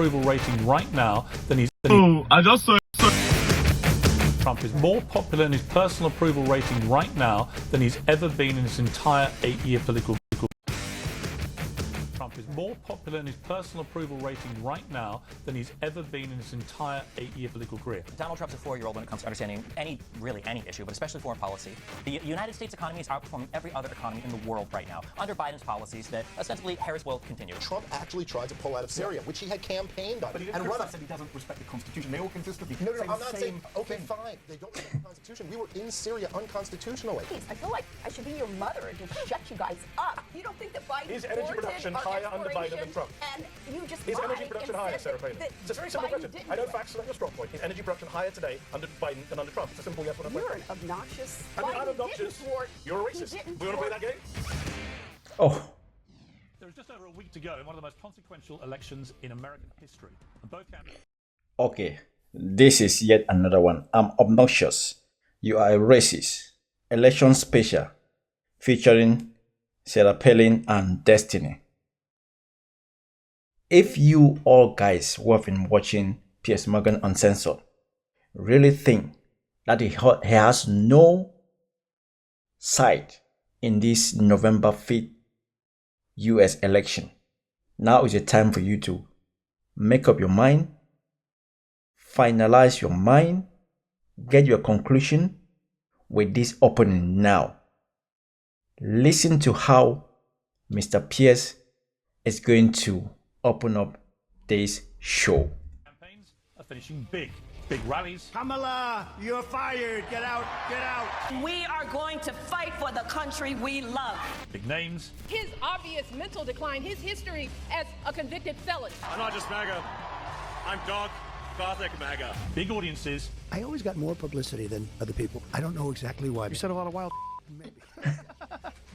approval rating right now than he's... I just saw... Trump is more popular in his personal approval rating right now than he's ever been in his entire 8-year political... Trump is more popular in his personal approval rating right now than he's ever been in his entire 8-year political career. Donald Trump's a 4-year-old when it comes to understanding really any issue, but especially foreign policy. The United States economy is outperforming every other economy in the world right now under Biden's policies that ostensibly Harris will continue. Trump actually tried to pull out of Syria, which he had campaigned on. But he said he doesn't respect the Constitution. They all consistently No, I'm not saying, okay, fine, they don't respect the Constitution. We were in Syria unconstitutionally. I feel like I should be your mother and just shut you guys up. You don't think that Biden is energy production higher under Biden than Trump? And you just Is energy production higher, Sarah Palin? It's a very simple question. I know facts are not your strong point. Is energy production higher today under Biden than under Trump? It's a simple yes or no question. You're obnoxious. I mean, I'm obnoxious. You're a racist. We want to play that game? Oh, There is just over a week to go in one of the most consequential elections in American history. And both candidates... okay. This is yet another one. I'm obnoxious. You are a racist. Election special featuring Sarah Palin and Destiny. If you all guys who have been watching Piers Morgan Uncensored really think that he has no side in this November 5th US election, now is the time for you to make up your mind, finalize your mind, get your conclusion with this opening now. Listen to how Mr. Piers is going to open up this show. Campaigns are finishing big rallies. Kamala, you're fired. Get out, get out. We are going to fight for the country we love. Big names. His obvious mental decline, his history as a convicted felon. I'm not just MAGA. I'm Gothic MAGA. Big audiences. I always got more publicity than other people. I don't know exactly why. You said a lot of wild maybe.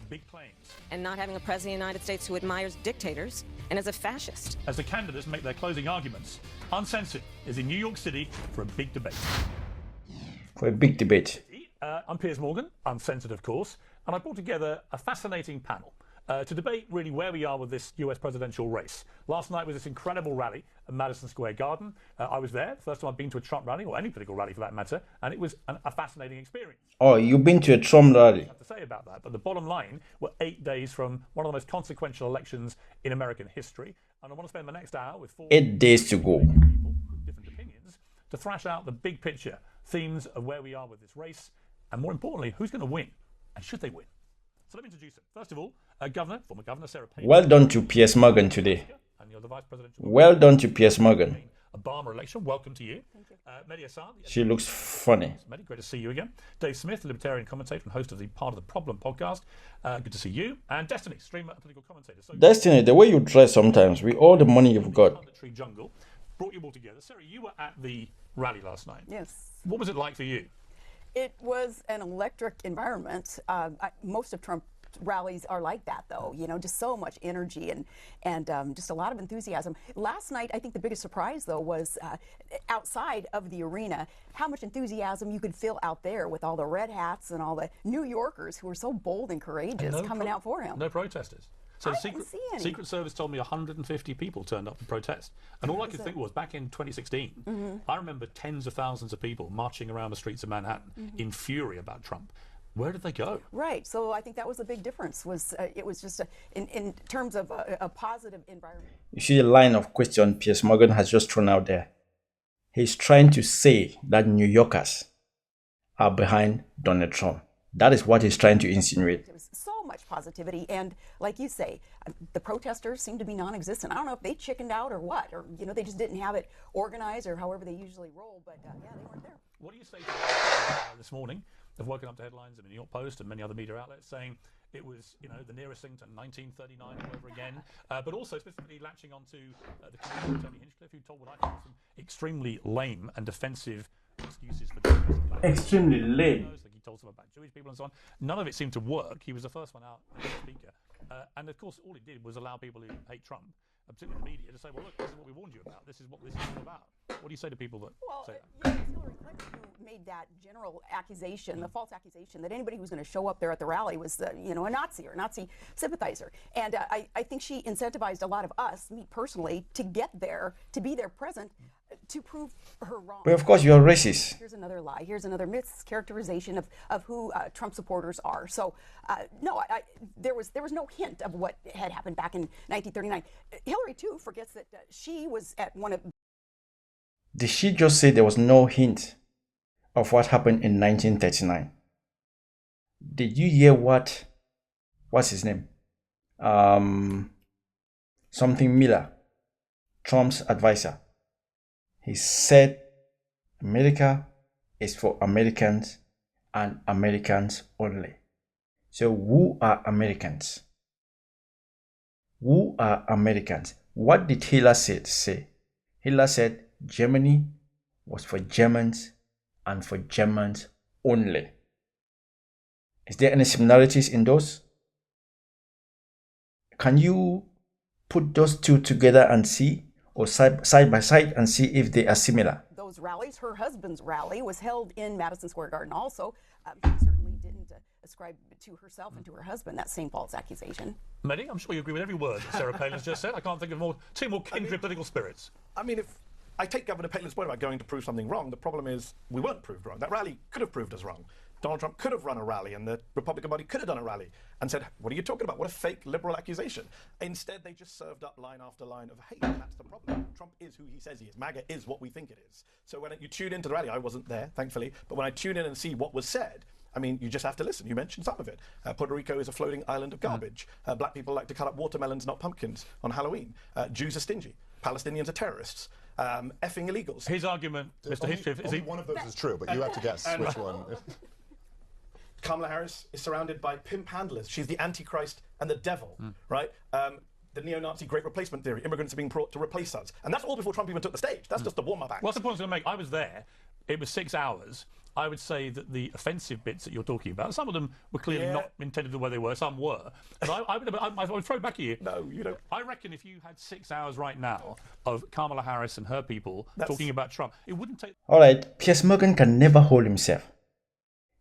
Big claims. And not having a president of the United States who admires dictators and is a fascist. As the candidates make their closing arguments, Uncensored is in New York City for a big debate. For a big debate. I'm Piers Morgan, Uncensored of course, and I brought together a fascinating panel to debate really where we are with this US presidential race. Last night was this incredible rally at Madison Square Garden. I was there, first time I've been to a Trump rally, or any political rally for that matter, and it was a fascinating experience. Oh, you've been to a Trump rally? I have to say about that, but the bottom line, we're 8 days from one of the most consequential elections in American history, and I want to spend the next hour with 8 days to go. people with different opinions to thrash out the big picture, themes of where we are with this race, and more importantly, who's going to win, and should they win? So let me introduce them. First of all, former Governor Sarah Palin. Well done to Piers Morgan today. And you're the Vice Presidential. Well done to Piers Morgan. Obama election. Welcome to you. Thank you. Mehdi Hasan. She looks funny. Mehdi, great to see you again. Dave Smith, Libertarian commentator and host of the Part of the Problem podcast. Good to see you. And Destiny, streamer and political commentator. So Destiny, the way you dress sometimes, with all the money you've got. Jungle brought you all together. Sarah, you were at the rally last night. Yes. What was it like for you? It was an electric environment. Most of Trump's rallies are like that, though. You know, just so much energy and just a lot of enthusiasm. Last night, I think the biggest surprise, though, was outside of the arena, how much enthusiasm you could feel out there with all the red hats and all the New Yorkers who were so bold and courageous coming out for him. No protesters. So the didn't see any. Secret Service told me 150 people turned up to protest. And all I could think was, back in 2016, I remember tens of thousands of people marching around the streets of Manhattan in fury about Trump. Where did they go? Right. So I think that was a big difference. It was just in terms of a positive environment. You see the line of question Piers Morgan has just thrown out there. He's trying to say that New Yorkers are behind Donald Trump. That is what he's trying to insinuate. There was so much positivity, and like you say, the protesters seem to be non-existent. I don't know if they chickened out or what, or they just didn't have it organized or however they usually roll. But yeah, they weren't there. What do you say to this morning? They've woken up to headlines in the New York Post and many other media outlets saying it was, the nearest thing to 1939 all over again, but also specifically latching onto the comment of Tony Hinchcliffe, who told what I think were some extremely lame and defensive excuses for doing this. Extremely lame. Like he told some about Jewish people and so on. None of it seemed to work. He was the first one out as a speaker. And of course, all it did was allow people who hate Trump particularly the media, to say, well, look, this is what we warned you about. This is what this is all about. What do you say to people that say that? Yeah, it's Hillary Clinton who made that general accusation, the false accusation that anybody who was going to show up there at the rally was, a Nazi or a Nazi sympathizer. And I think she incentivized a lot of us, me personally, to get there, to be there present, to prove her wrong. But of course, you're racist. Here's another lie. Here's another mischaracterization of who Trump supporters are. So, no, there was no hint of what had happened back in 1939. Hillary, too, forgets that she was at one of... Did she just say there was no hint of what happened in 1939? Did you hear what's his name? Something Miller, Trump's advisor. He said America is for Americans and Americans only. So who are Americans? Who are Americans? What did Hitler say? Hitler said Germany was for Germans and for Germans only. Is there any similarities in those? Can you put those two together and see, or side by side, and see if they are similar? Those rallies, her husband's rally was held in Madison Square Garden also. She certainly didn't ascribe to herself and to her husband that same false accusation. Mehdi, I'm sure you agree with every word that Sarah Palin's just said. I can't think of two more kindred political spirits. I mean, if I take Governor Palin's point about going to prove something wrong, the problem is we weren't proved wrong. That rally could have proved us wrong. Donald Trump could have run a rally, and the Republican Party could have done a rally and said, what are you talking about? What a fake liberal accusation. Instead, they just served up line after line of hate, and that's the problem. Trump is who he says he is. MAGA is what we think it is. So when you tune into the rally, I wasn't there, thankfully, but when I tune in and see what was said, I mean, you just have to listen. You mentioned some of it. Puerto Rico is a floating island of garbage. Black people like to cut up watermelons, not pumpkins, on Halloween. Jews are stingy. Palestinians are terrorists. Effing illegals. His argument, Mr. Hinchcliffe, is one of those is true, but you have to guess which one. Kamala Harris is surrounded by pimp handlers. She's the Antichrist and the devil, right? The neo-Nazi great replacement theory. Immigrants are being brought to replace us. And that's all before Trump even took the stage. That's just the warm-up act. What's the point I was going to make? I was there. It was 6 hours. I would say that the offensive bits that you're talking about, some of them were clearly not intended the way they were, some were. And I would throw it back at you. No, you don't. I reckon if you had 6 hours right now of Kamala Harris and her people talking about Trump, it wouldn't take... All right, Piers Morgan can never hold himself.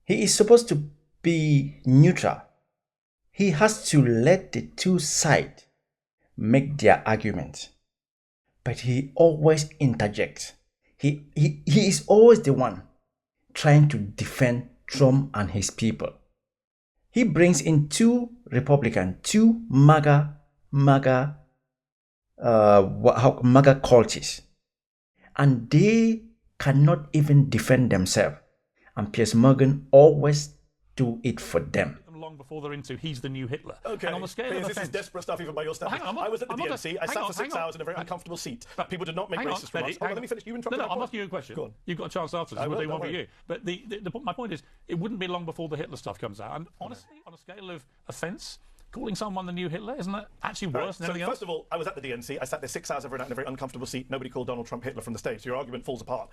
He is supposed to be neutral. He has to let the two sides make their argument. But he always interjects. He is always the one trying to defend Trump and his people. He brings in two Republicans, two MAGA cultists, and they cannot even defend themselves. And Piers Morgan always do it for them. Long before they're into he's the new Hitler. Okay, and on the scale of this is desperate stuff even by your standards. I was at the DNC. I sat for 6 hours in a very uncomfortable seat. People did not make racist remarks. Let me finish. You interrupted. No, I'm asking you a question. Go on. You've got a chance after this. We'll do one for you. But my point is, it wouldn't be long before the Hitler stuff comes out. And honestly, on a scale of offence, calling someone the new Hitler, isn't that actually worse than anything else? First of all, I was at the DNC. I sat there 6 hours every night in a very uncomfortable seat. Nobody called Donald Trump Hitler from the stage. So your argument falls apart.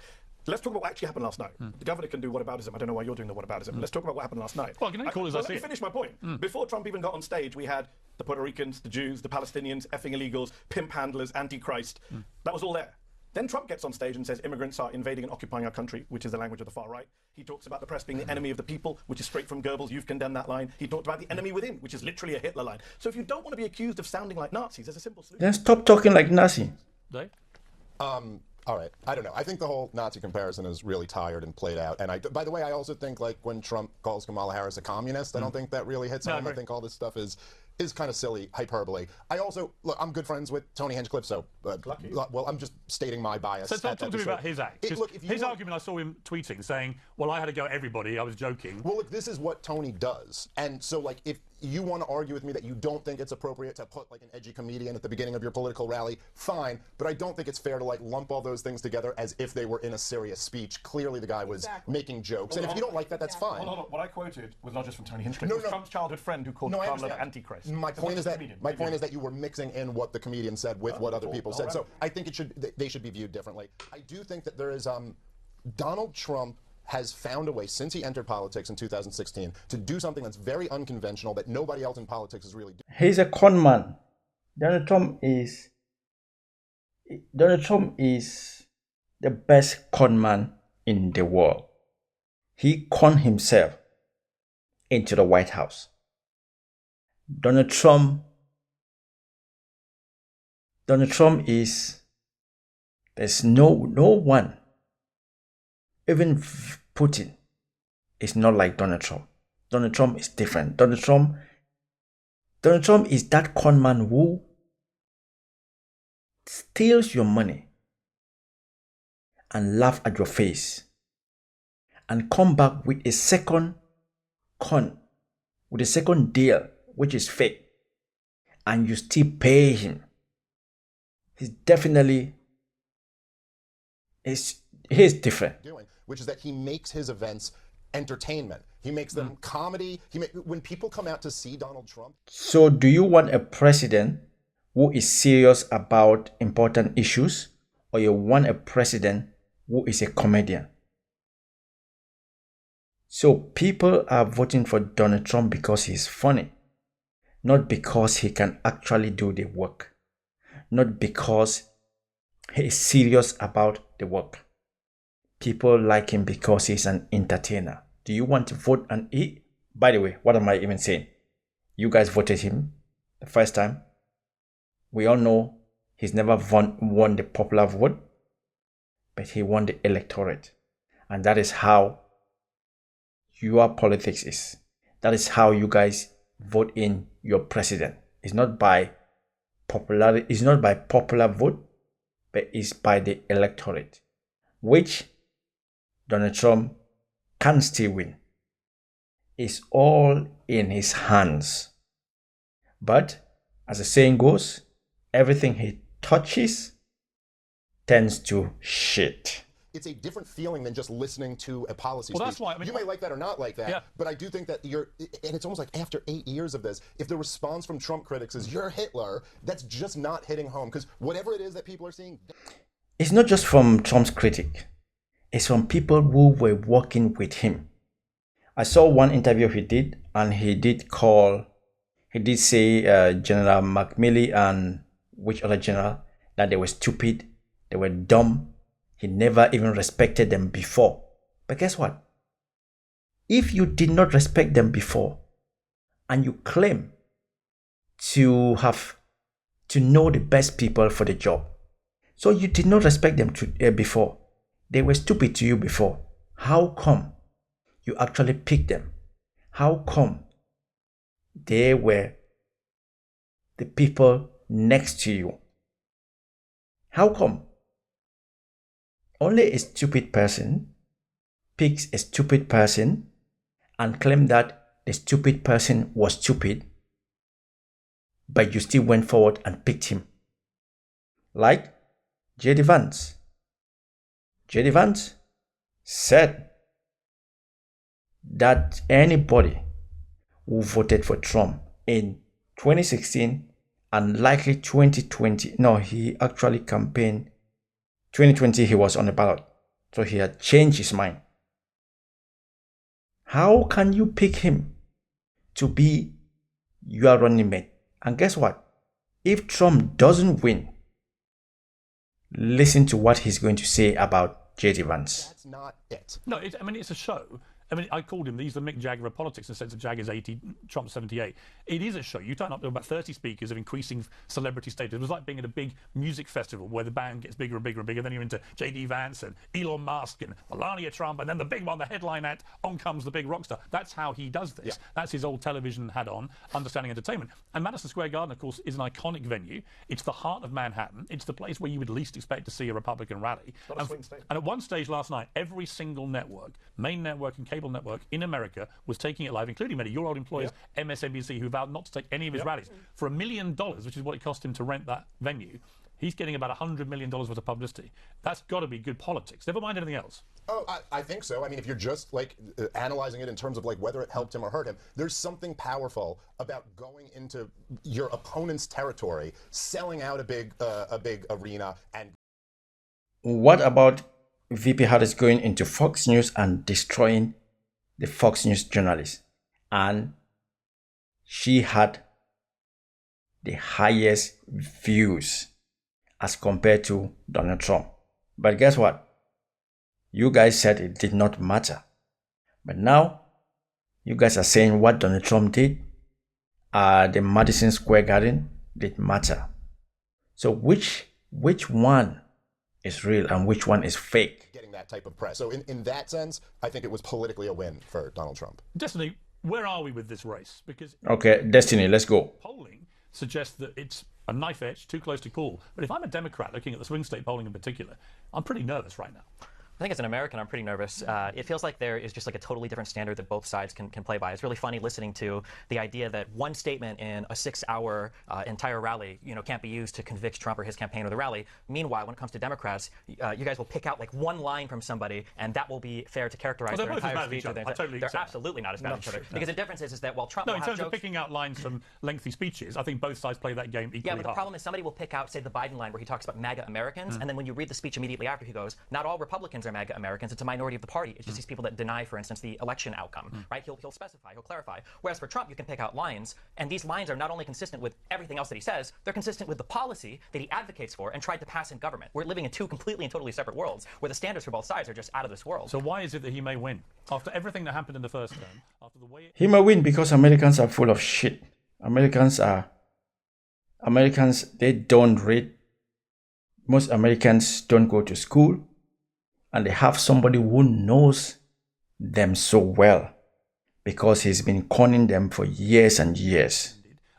Let's talk about what actually happened last night. The governor can do whataboutism. I don't know why you're doing the whataboutism. Let's talk about what happened last night. Well, can I call it as I see Let me finish my point. Before Trump even got on stage, we had the Puerto Ricans, the Jews, the Palestinians, effing illegals, pimp handlers, Antichrist. That was all there. Then Trump gets on stage and says immigrants are invading and occupying our country, which is the language of the far right. He talks about the press being the enemy of the people, which is straight from Goebbels. You've condemned that line. He talked about the enemy within, which is literally a Hitler line. So if you don't want to be accused of sounding like Nazis, there's a simple solution. Then stop talking like Nazi. Dave? All right. I don't know. I think the whole Nazi comparison is really tired and played out. And by the way, I also think like when Trump calls Kamala Harris a communist, I don't think that really hits home. I think all this stuff is kind of silly hyperbole. I also, look, I'm good friends with Tony Hinchcliffe, so, well, I'm just stating my bias. So talk to me about his act. His argument, I saw him tweeting, saying, well, I had to go at everybody, I was joking. Well, look, this is what Tony does. And so, like, if you want to argue with me that you don't think it's appropriate to put, like, an edgy comedian at the beginning of your political rally, fine, but I don't think it's fair to, like, lump all those things together as if they were in a serious speech. Clearly, the guy was making jokes. And if you don't like that, that's fine. Hold on. What I quoted was not just from Tony Hinchcliffe. It was Trump's childhood friend who called Kamala the Antichrist. My point is that you were mixing in what the comedian said with what other people said. So I think they should be viewed differently. I do think that there is Donald Trump has found a way since he entered politics in 2016 to do something that's very unconventional that nobody else in politics is really doing. He's a con man. Donald Trump is Donald Trump is the best con man in the world. He conned himself into the White House. Donald Trump is, there's no one, even Putin is not like Donald Trump. Donald Trump is different. Donald Trump is that con man who steals your money and laugh at your face and come back with a second con, with a second deal which is fake, and you still pay him. He's definitely he's different. Which is that he makes his events entertainment. He makes them comedy. When people come out to see Donald Trump. So do you want a president who is serious about important issues, or you want a president who is a comedian? So people are voting for Donald Trump because he's funny, not because he can actually do the work, not because he is serious about the work. People like him because he's an entertainer. Do you want to vote? And he, by the way, what am I even saying? You guys voted him the first time. We all know he's never won the popular vote, but he won the electorate. And that is how your politics is. That is how you guys vote in your president. It's not by popularity, it's not by popular vote, but it's by the electorate, which Donald Trump can still win. It's all in his hands. But as the saying goes, everything he touches tends to shit. It's a different feeling than just listening to a policy speech. That's why, you may like that or not like that, but I do think that and it's almost like after 8 years of this, if the response from Trump critics is you're Hitler, that's just not hitting home, because whatever it is that people are seeing. It's not just from Trump's critic. It's from people who were working with him. I saw one interview he did, and he did say General McMilley and which other general, that they were stupid, they were dumb. He never even respected them before. But guess what? If you did not respect them before, and you claim to know the best people for the job, so you did not respect them before, they were stupid to you before, how come you actually picked them? How come they were the people next to you? How come? Only a stupid person picks a stupid person and claim that the stupid person was stupid, but you still went forward and picked him. Like J.D. Vance. J.D. Vance said that anybody who voted for Trump in 2016 and likely 2020, no, he actually campaigned 2020, he was on the ballot, so he had changed his mind. How can you pick him to be your running mate? And guess what? If Trump doesn't win, listen to what he's going to say about J.D. Vance. That's not it. No, I mean, it's a show. I mean, I called him, he's the Mick Jagger of politics in the sense that Jagger's 80, Trump's 78. It is a show. You turn up to about 30 speakers of increasing celebrity status. It was like being at a big music festival where the band gets bigger and bigger and bigger. Then you're into J.D. Vance and Elon Musk and Melania Trump, and then the big one, the headline act, on comes the big rock star. That's how he does this. Yeah. That's his old television hat on, understanding entertainment. And Madison Square Garden, of course, is an iconic venue. It's the heart of Manhattan. It's the place where you would least expect to see a Republican rally. And at one stage last night, every single network, main network and cable network in America, was taking it live, including many your old employers, MSNBC, who vowed not to take any of his rallies. For $1 million, which is what it cost him to rent that venue, he's getting about $100 million worth of publicity. That's got to be good politics. Never mind anything else. Oh, I think so. I mean, if you're just like analyzing it in terms of like whether it helped him or hurt him, there's something powerful about going into your opponent's territory, selling out a big arena, and. What about VP Harris going into Fox News and destroying the Fox News journalist? And she had the highest views as compared to Donald Trump. But guess what? You guys said it did not matter. But now, you guys are saying what Donald Trump did at the Madison Square Garden did matter. So which one is real and which one is fake? Getting that type of press. So in that sense, I think it was politically a win for Donald Trump. Destiny, where are we with this race? Because okay, Destiny, let's go. Polling suggests that it's a knife edge, too close to call. But if I'm a Democrat looking at the swing state polling in particular, I'm pretty nervous right now. I think as an American, I'm pretty nervous. It feels like there is just like a totally different standard that both sides can play by. It's really funny listening to the idea that one statement in a 6-hour entire rally, can't be used to convict Trump or his campaign or the rally. Meanwhile, when it comes to Democrats, you guys will pick out like one line from somebody, and that will be fair to characterize their entire speech. They're absolutely not as bad as each other. Because the difference is that while Trump will in have terms jokes, of picking out lines from lengthy speeches, I think both sides play that game equally yeah, but the hard. problem is somebody will pick out, say, the Biden line where he talks about MAGA Americans, and then when you read the speech immediately after, he goes, not all Republicans are MAGA Americans. It's a minority of the party. It's just these people that deny, for instance, the election outcome, right? He'll specify, he'll clarify. Whereas for Trump, you can pick out lines, and these lines are not only consistent with everything else that he says, they're consistent with the policy that he advocates for and tried to pass in government. We're living in two completely and totally separate worlds where the standards for both sides are just out of this world. So why is it that he may win? After everything that happened in the first term, after the way he may win because Americans are full of shit. Americans, they don't read. Most Americans don't go to school, and they have somebody who knows them so well because he's been conning them for years and years.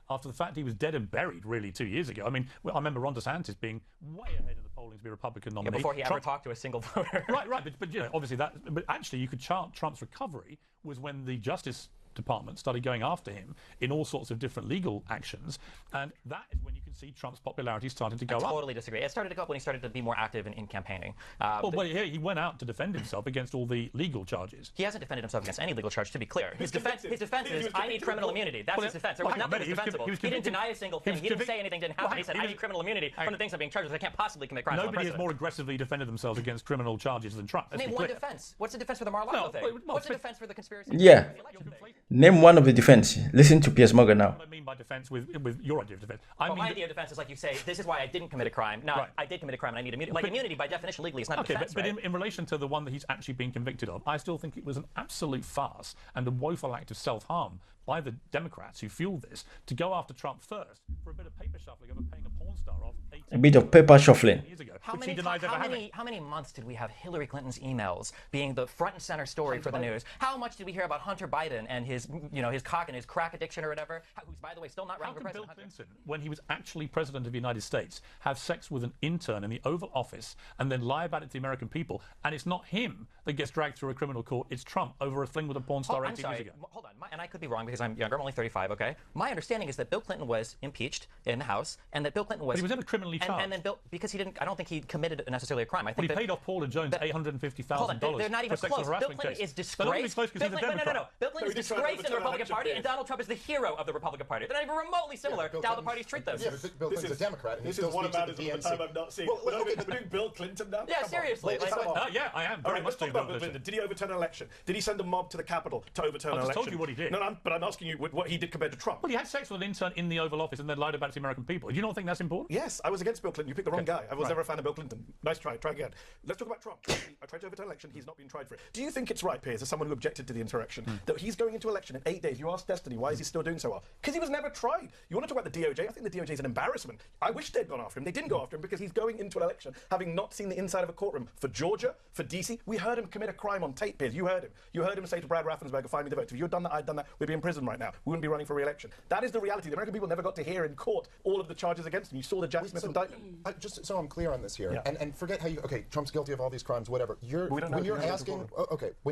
After the fact he was dead and buried really 2 years ago. I mean, I remember Ron DeSantis being way ahead in the polling to be a Republican nominee. Yeah, before he ever talked to a single voter. Right, but obviously but actually you could chart Trump's recovery was when the Justice Department started going after him in all sorts of different legal actions, and that is when you can see Trump's popularity starting to go up. I totally disagree. It started to go up when he started to be more active in campaigning. He went out to defend himself against all the legal charges. He hasn't defended himself against any legal charge, to be clear. His defense is, I need criminal immunity. That's his defense. There was nothing that was defensible. He didn't deny a single thing. He didn't say anything didn't happen. He said, I need criminal immunity from the things I'm being charged with. I can't possibly commit crimes. Nobody has more aggressively defended themselves against criminal charges than Trump. Name one defense. What's the defense for the Mar-a-Lago thing? What's the defense for the conspiracy? Yeah. Name one of the defense. Listen to Piers Morgan now. What I mean by defense with your idea of defense. My idea of defense is like you say, this is why I didn't commit a crime. No, I did commit a crime and I need immunity. Like immunity by definition legally is not a defense, but in relation to the one that he's actually been convicted of, I still think it was an absolute farce and a woeful act of self-harm by the Democrats who fueled this to go after Trump first for a bit of paper shuffling over paying a porn star off a bit of paper shuffling. Years ago, how many months did we have Hillary Clinton's emails being the front and center story for the news? How much did we hear about Hunter Biden and his cock and his crack addiction or whatever, who's, by the way, still not running for president? How could Bill Clinton, when he was actually president of the United States, have sex with an intern in the Oval Office and then lie about it to the American people, and it's not him that gets dragged through a criminal court, it's Trump over a fling with a porn star 18 years ago? Hold on, and I could be wrong because I'm younger, I'm only 35, okay? My understanding is that Bill Clinton was impeached in the House, and that Bill Clinton was... But he was never criminally charged. And then because I don't think he committed necessarily a crime. I think he paid off Paula Jones $850,000 they're not even for a sexual close. Bill harassment Clinton case. is disgraced. No. Bill Clinton is disgraced in the Republican Party, and Donald Trump is the hero of the Republican Party. They're not even remotely similar to how the parties treat them. Yeah, but Bill Clinton's a Democrat. And this is one about the time I've not seen. We're doing Bill Clinton now? Yeah, seriously. Yeah, I am very much doing Bill Clinton. Did he overturn an election? Did he send a mob to the Capitol to overturn an election? I just told you what he did. No, but I'm asking you what he did compared to Trump. Well, he had sex with an intern in the Oval Office and then lied about it to the American people. Do you not think that's important? Yes, I was against Bill Clinton. You picked the wrong guy. I was never a fan of Bill Clinton. Nice try. Try again. Let's talk about Trump. I tried to overturn an election. He's not been tried for it. Do you think it's right, Piers, as someone who objected to the insurrection, that he's going into election in 8 days? You asked Destiny, why is he still doing so well? Because he was never tried. You want to talk about the DOJ? I think the DOJ is an embarrassment. I wish they'd gone after him. They didn't go after him because he's going into an election having not seen the inside of a courtroom. For Georgia, for DC, we heard him commit a crime on tape, Piers. You heard him. You heard him say to Brad Raffensperger, find me the votes. If you'd done that, I'd done that. We'd be in prison right now. We wouldn't be running for re-election. That is the reality. The American people never got to hear in court all of the charges against him. You saw the Jack Smith indictment. Just so I'm clear on this here, and forget how Trump's guilty of all these crimes, whatever. When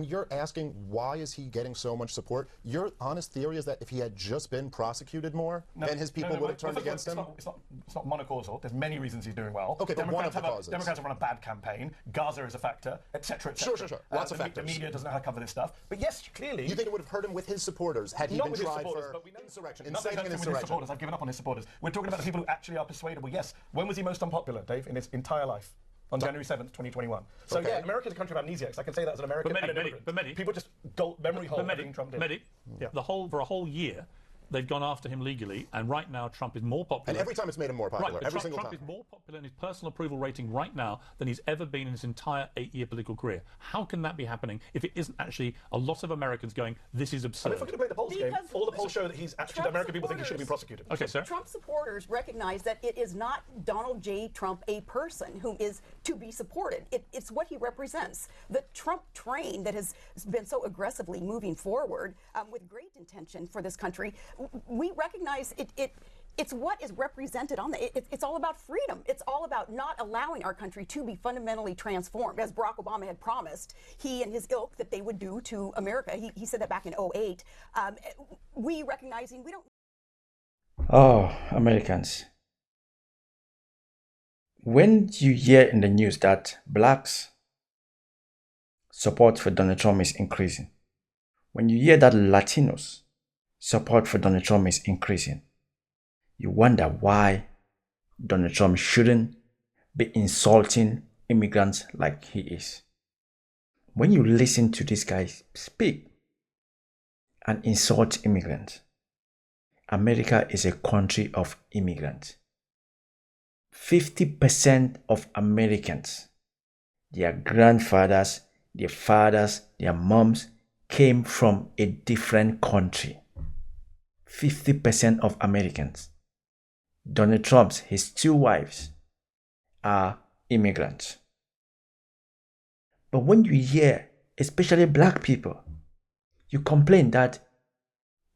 you're asking why is he getting so much support, your honest theory is that if he had just been prosecuted more, then his people would have turned against him? It's not monocausal. There's many reasons he's doing well. Okay, but one of the causes. Democrats have run a bad campaign. Gaza is a factor, etc., etc. Sure. Lots of factors. The media doesn't know how to cover this stuff. But yes, clearly... You think it would have hurt him with his supporters had he been tried for insurrection, inciting an insurrection? I've given up on his supporters. We're talking about the people who actually are persuadable. Yes. When was he most unpopular, Dave, in his entire life? On January 7th, 2021. So yeah, America's a country of amnesiacs. I can say that as an American. But many, people just go memory hole everything Trump did. For a whole year, they've gone after him legally, and right now Trump is more popular. And every time it's made him more popular. Right, every single Trump time. is more popular in his personal approval rating right now than he's ever been in his entire 8-year political career. How can that be happening if it isn't actually a lot of Americans going, this is absurd? And if we're going to play the polls game, all the polls show that he's actually, American people think he should have been prosecuted. Okay, sir. Trump supporters recognize that it is not Donald J. Trump, a person who is to be supported. It's what he represents. The Trump train that has been so aggressively moving forward with great intention for this country, we recognize it's what is represented on it's all about freedom. It's all about not allowing our country to be fundamentally transformed, as Barack Obama had promised he and his ilk that they would do to America. He said that back in 2008. We recognizing we don't. Oh, Americans. When you hear in the news that blacks support for Donald Trump is increasing, when you hear that Latinos support for Donald Trump is increasing, you wonder why Donald Trump shouldn't be insulting immigrants like he is. When you listen to this guy speak and insult immigrants, America is a country of immigrants. 50% of Americans, their grandfathers, their fathers, their moms came from a different country. 50% of Americans. Donald Trump's, his 2 wives are immigrants. But when you hear, especially black people, you complain that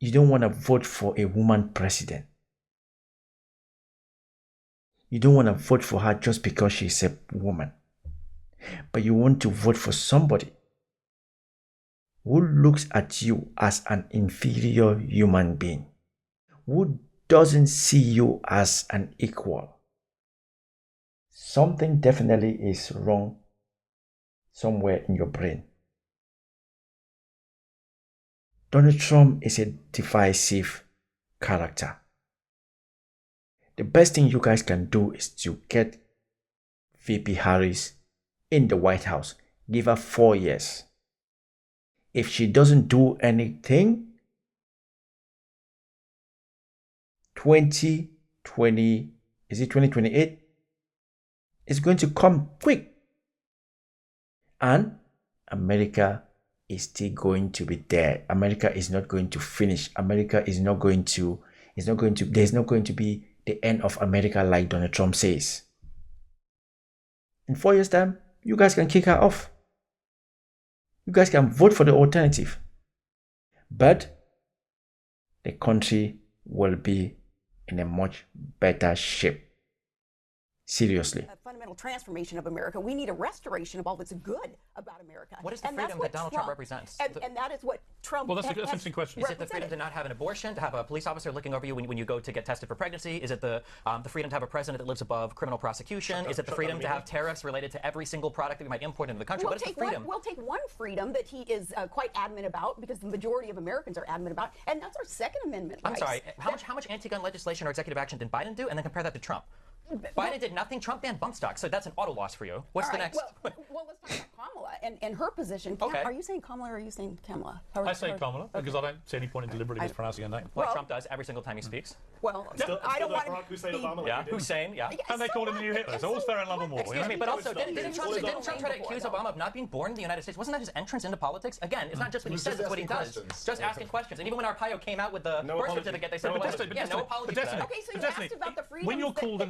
you don't want to vote for a woman president. You don't want to vote for her just because she's a woman. But you want to vote for somebody who looks at you as an inferior human being, who doesn't see you as an equal. Something definitely is wrong somewhere in your brain. Donald Trump is a divisive character. The best thing you guys can do is to get VP Harris in the White House. Give her 4 years. If she doesn't do anything, 2020, is it 2028? It's going to come quick. And America is still going to be there. America is not going to finish. America is not going to, there's not going to be the end of America like Donald Trump says. In 4 years' time, you guys can kick her off. You guys can vote for the alternative. But the country will be in a much better shape. Seriously. A fundamental transformation of America. We need a restoration of all that's good about America. What is the freedom that Donald Trump represents? And that is what Trump. Well, that's an interesting question. Is it the freedom to not have an abortion, to have a police officer looking over you when you go to get tested for pregnancy? Is it the freedom to have a president that lives above criminal prosecution? Is it the freedom to have tariffs related to every single product that we might import into the country? What is the freedom? We'll take one freedom that he is quite adamant about, because the majority of Americans are adamant about, and that's our Second Amendment rights. I'm sorry. How much anti-gun legislation or executive action did Biden do, and then compare that to Trump? Biden did nothing. Trump banned bump stocks, so that's an auto loss for you. What's the next? Well, let's talk about Kamala and her position. Okay. Are you saying Kamala or are you saying Kamala? I say Kamala because I don't see any point in deliberately mispronouncing her name. Like Trump does every single time he speaks. Well, I don't want to Hussein Obama. Yeah, Hussein. Yeah. And they call him the new Hitler. So all's fair in love and war. Excuse me, but also didn't Trump try to accuse Obama of not being born in the United States? Wasn't that his entrance into politics? Again, it's not just what he says; it's what he does. Just asking questions. And even when Arpaio came out with the birth certificate, they said, "No apology." Okay, so you asked about the freedom. When you're called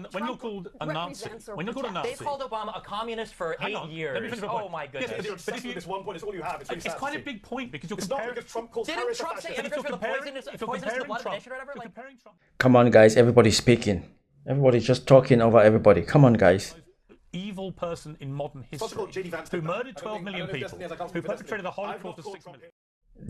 a Nazi, when you're called a Nazi, they called Obama a communist for 8 years. Oh my goodness! But if you this one point, it's all you have. It's quite a big point because you're comparing. It's not because Trump calls Didn't Trump say immigrants were poisonous to the blood of the nation or whatever? Come on, guys. Everybody's speaking. Everybody's just talking over everybody. Come on, guys. Evil person in modern history who murdered 12 million people, who perpetrated the Holocaust of 6 million.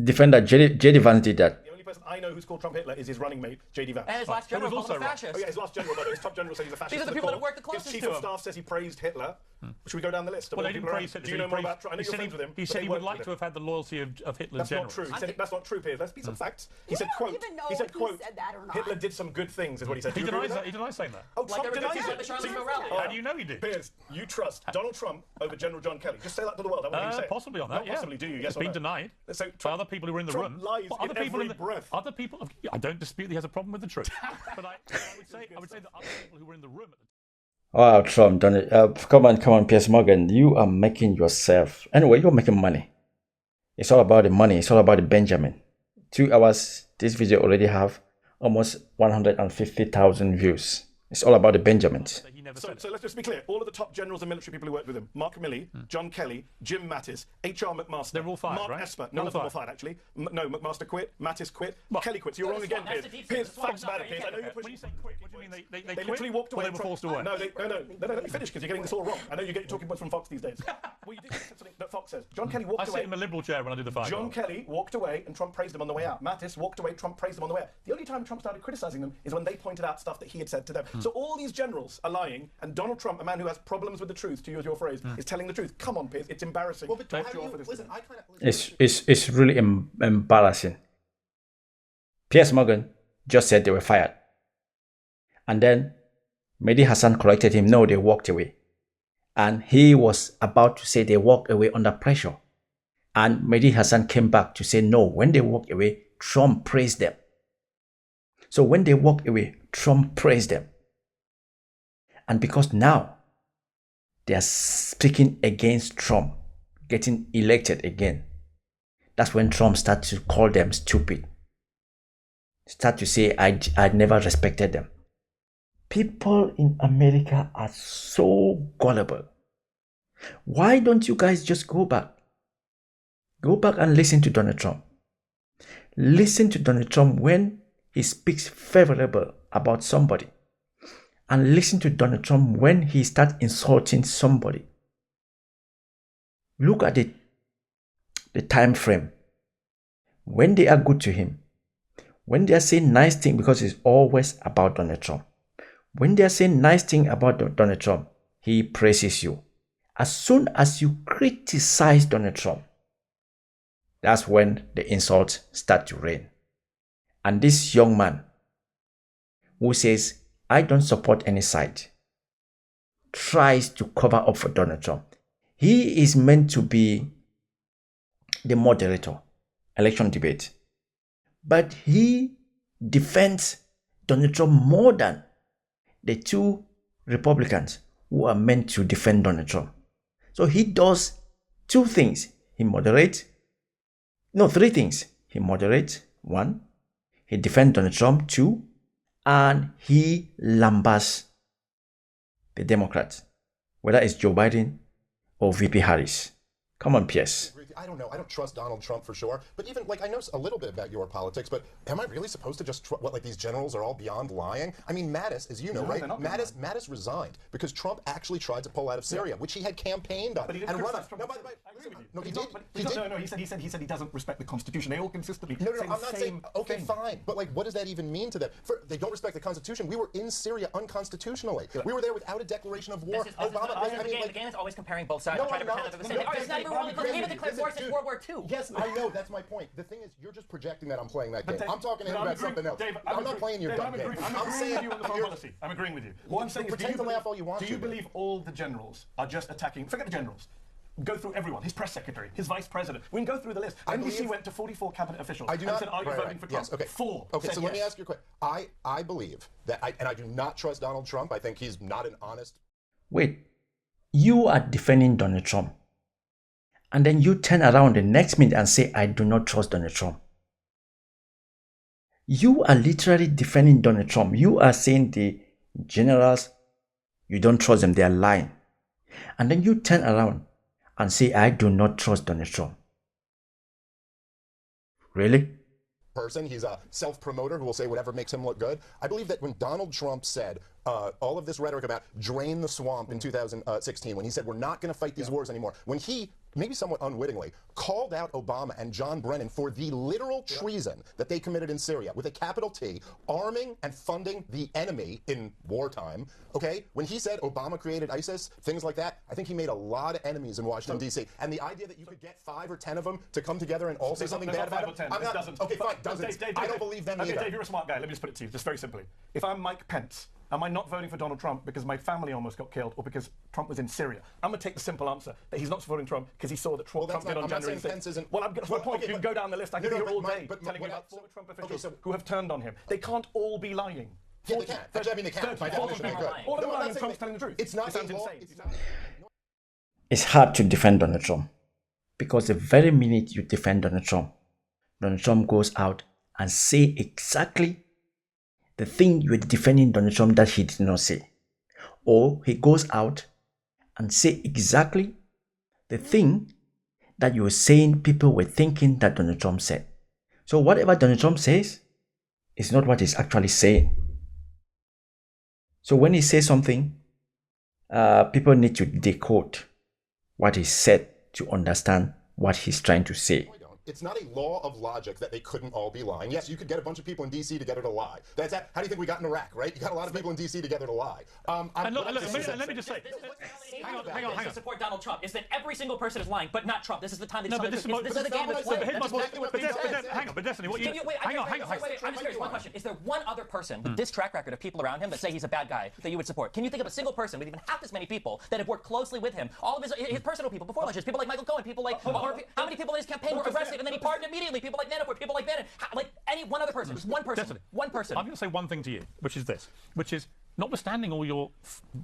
Defender J.D. Vance did that. The only person I know who's called Trump Hitler is his running mate, J.D. Vance. And his last general was also a fascist. Oh yeah, his last general, but his top general says he's a fascist. These are the people that work the closest to him. His chief of staff says he praised Hitler. Should we go down the list? Well, he didn't praise Hitler. Do you know more about Trump? I know you're friends with him. He said he would like to have had the loyalty of Hitler's generals. That's not generals. true. He said that's not true, Piers. Let's be some facts. He said, don't even know he said, if he quote, said that or not. Hitler did some good things, is what he said. He denies saying that. Oh, Trump denies everybody it. the Charlottesville rally. How do you know he did? Piers, you trust Donald Trump over General John Kelly. Just say that to the world. I want you to say it. Possibly on that, Not possibly, do you? Yes It's or been no? denied So by other people who were in the Trump room. lies But other in people every breath. Other people. I don't dispute he has a problem with the truth. But I would say that other people who were in the room at the time. Wow, Trump, come on, Piers Morgan. You are making yourself. Anyway, you're making money. It's all about the money. It's all about the Benjamin. 2 hours. This video already have almost 150,000 views. It's all about the Benjamins. So let's just be clear. All of the top generals and military people who worked with him, Mark Milley, John Kelly, Jim Mattis, H.R. McMaster. They're all fired, Mark right? Esper. None of them were fired, actually. No, McMaster quit. Mattis quit. Kelly quit. So you're wrong again, Piers. Piers, facts about it, Piers. I know you're pushing. When you say quit, what do you mean? They literally walked away. Or they were forced away? No, let me finish because you're getting this all wrong. I know you get your talking points from Fox these days. Well, you did something that Fox says. John Kelly walked away. I sit in the Liberal chair when I do the fight. John Kelly walked away and Trump praised him on the way out. Mattis walked away, Trump praised him on the way out. The only time Trump started criticising them is when they pointed out stuff that he had said to them. So all these generals are lying, and Donald Trump, a man who has problems with the truth, to use your phrase, is telling the truth. Come on, Piers, it's embarrassing. Well, but It's really embarrassing. Piers Morgan just said they were fired. And then Mehdi Hassan corrected him. No, they walked away. And he was about to say they walked away under pressure. And Mehdi Hassan came back to say no, when they walked away, Trump praised them. So when they walked away, Trump praised them. And because now they are speaking against Trump, getting elected again, that's when Trump starts to call them stupid. Start to say, I never respected them. People in America are so gullible. Why don't you guys just go back? Go back and listen to Donald Trump. Listen to Donald Trump when he speaks favorable about somebody. And listen to Donald Trump when he starts insulting somebody. Look at the time frame. When they are good to him. When they are saying nice things, because it's always about Donald Trump. When they are saying nice things about Donald Trump, he praises you. As soon as you criticize Donald Trump, that's when the insults start to rain. And this young man who says, I don't support any side, tries to cover up for Donald Trump. He is meant to be the moderator, election debate. But he defends Donald Trump more than the two Republicans who are meant to defend Donald Trump. So he does two things. Three things. He moderates, one. He defends Donald Trump, two. And he lambasts the Democrats, whether it's Joe Biden or VP Harris. Come on, Piers. I don't know. I don't trust Donald Trump for sure. But even, I know a little bit about your politics, but am I really supposed to just, these generals are all beyond lying? I mean, Mattis, as you know, right? Mattis resigned because Trump actually tried to pull out of Syria, which he had campaigned on. But he didn't criticize Trump. No, by the way, I agree with you. No, he did. He said he doesn't respect the Constitution. They all consistently No, I'm not saying, okay, fine. But, what does that even mean to them? They don't respect the Constitution. We were in Syria unconstitutionally. We were there without a declaration of war. The game is always comparing both sides. Trying to pretend that they're the same. It's not even wrong because they even declared war since World War II. Yes, I know. That's my point. The thing is, you're just projecting that I'm playing that game. I'm talking to him about something else. Dave, I'm not playing your dumb game. I'm saying you on the foreign policy. I'm agreeing with you. What I'm saying is, pretend to laugh all you want. Do you believe all the generals are just attacking? Forget the generals. Go through everyone. His press secretary, his vice president. We can go through the list. NBC went to 44 cabinet officials and said, "Are you voting for Trump?" Yes, okay. 4. Okay, so let me ask you a question. I believe that, and I do not trust Donald Trump. I think he's not an honest. Wait, you are defending Donald Trump. And then you turn around the next minute and say, I do not trust Donald Trump. You are literally defending Donald Trump. You are saying the generals, you don't trust them, they are lying. And then you turn around and say, I do not trust Donald Trump. Really? Person. He's a self-promoter who will say whatever makes him look good. I believe that when Donald Trump said all of this rhetoric about drain the swamp in 2016, when he said we're not going to fight these wars anymore, when he maybe somewhat unwittingly, called out Obama and John Brennan for the literal treason that they committed in Syria, with a capital T, arming and funding the enemy in wartime, okay? When he said Obama created ISIS, things like that, I think he made a lot of enemies in Washington, D.C. And the idea that you could get 5 or 10 of them to come together and all say something bad about it, I'm not, okay, fine, doesn't. I don't believe them either. Dave, you're a smart guy. Let me just put it to you, just very simply. If I'm Mike Pence, am I not voting for Donald Trump because my family almost got killed or because Trump was in Syria? I'm going to take the simple answer that he's not supporting Trump because he saw that Trump did on January 6th. Well, that's my point. You can go down the list. I can be here all day telling you about former Trump officials who have turned on him. They can't all be lying. Yeah, they can't. I mean, they can't. By definition, they could. All of them are lying and Trump's telling the truth. It's not insane. It's hard to defend Donald Trump because the very minute you defend Donald Trump goes out and say exactly the thing you're defending Donald Trump that he did not say. Or he goes out and say exactly the thing that you're saying people were thinking that Donald Trump said. So whatever Donald Trump says is not what he's actually saying. So when he says something, people need to decode what he said to understand what he's trying to say. It's not a law of logic that they couldn't all be lying. Yes, you could get a bunch of people in D.C. together to lie. That's that. How do you think we got in Iraq, right? You got a lot of people in D.C. together to lie. Let me just say. Hang on. To support Donald Trump is that every single person is lying, but not Trump. This is the time that this is the game that's played. Hang on, but Destiny, what you... Hang on. I'm serious, one question. Is there one other person with this track record of people around him that say he's a bad guy that you would support? Can you think of a single person with even half as many people that have worked closely with him? All of his personal people before elections, people like Michael Cohen, people like... How many people in his campaign were arrested and then he pardoned immediately? People like Manafort, people like Bannon. Like any one other person. Just one person. Destiny, one person. I'm going to say one thing to you, which is this, which is, notwithstanding all your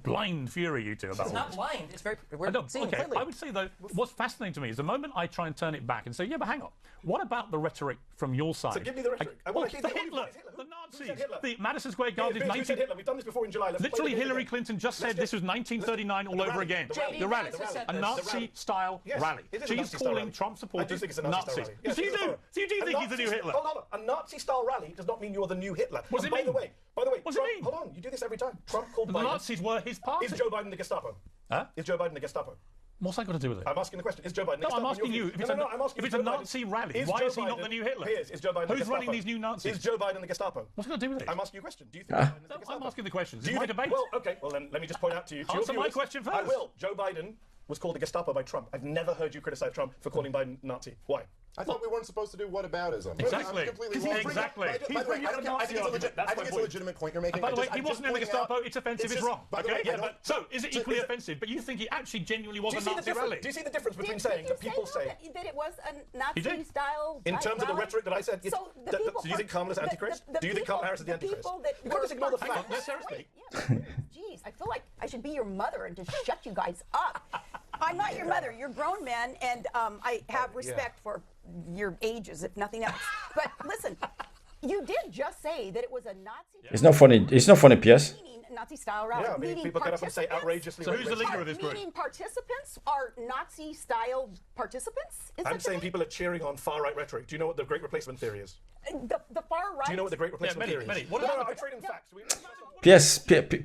blind fury you two about it's all not this. blind. It's very... We're seeing okay. clearly. I would say, though, what's fascinating to me is the moment I try and turn it back and say, yeah, but hang on. What about the rhetoric from your side? So give me the rhetoric. The Hitler, the Nazis, the Madison Square Garden. Who said Hitler? We've done this before in July. Literally, Hillary Clinton just said this was 1939 all over again. The rally. A Nazi-style rally. She's calling Trump supporters Nazis. So you do think he's the new Hitler? Hold on. A Nazi-style rally does not mean you're the new Hitler. What does it mean? By the way, what does it mean? Hold on. You do this every time. Trump called the Biden. Nazis were his party. Is Joe Biden the Gestapo? Huh? Is Joe Biden the Gestapo? What's that got to do with it? I'm asking the question. Is Joe Biden the No, Gestapo? I'm asking you. If it's a Nazi rally, why is he not the new Hitler? Is Joe Biden the Gestapo? Who's running these new Nazis? Is Joe Biden the Gestapo? What's it got to do with it? I'm asking you a question. Do you think Joe Biden is the Gestapo? I'm asking the questions. Do you think, debate? Well, okay. Well, then let me just point out to you. Answer my question first. I will. Joe Biden was called the Gestapo by Trump. I've never heard you criticize Trump for calling Biden Nazi. Why? I thought we weren't supposed to do whataboutism. Exactly. Exactly. I think it's a legitimate point you're making. By the way, he wasn't in the Gestapo. It's offensive. It's wrong. Okay. So is it equally offensive? But you think he actually genuinely was a Nazi rally? Do you see the difference between saying that people say that it was a Nazi-style in terms of the rhetoric that I said? So do you think Kamala's antichrist? Do you think Kamala Harris is the antichrist? You can't just ignore the facts. Seriously. Jeez, I feel like I should be your mother and just shut you guys up. I'm not your mother. You're grown men, and I have respect for your ages, if nothing else. But listen, you did just say that it was a Nazi. It's not funny. It's not funny, Piers. Nazi-style rally. Yeah, I mean, people get up and say outrageously. So who's the leader of this group? Meaning participants are Nazi-style participants? I'm saying people are cheering on far-right rhetoric. Do you know what the Great Replacement theory is? The far-right? Do you know what the Great Replacement theory is? What about I trade in facts.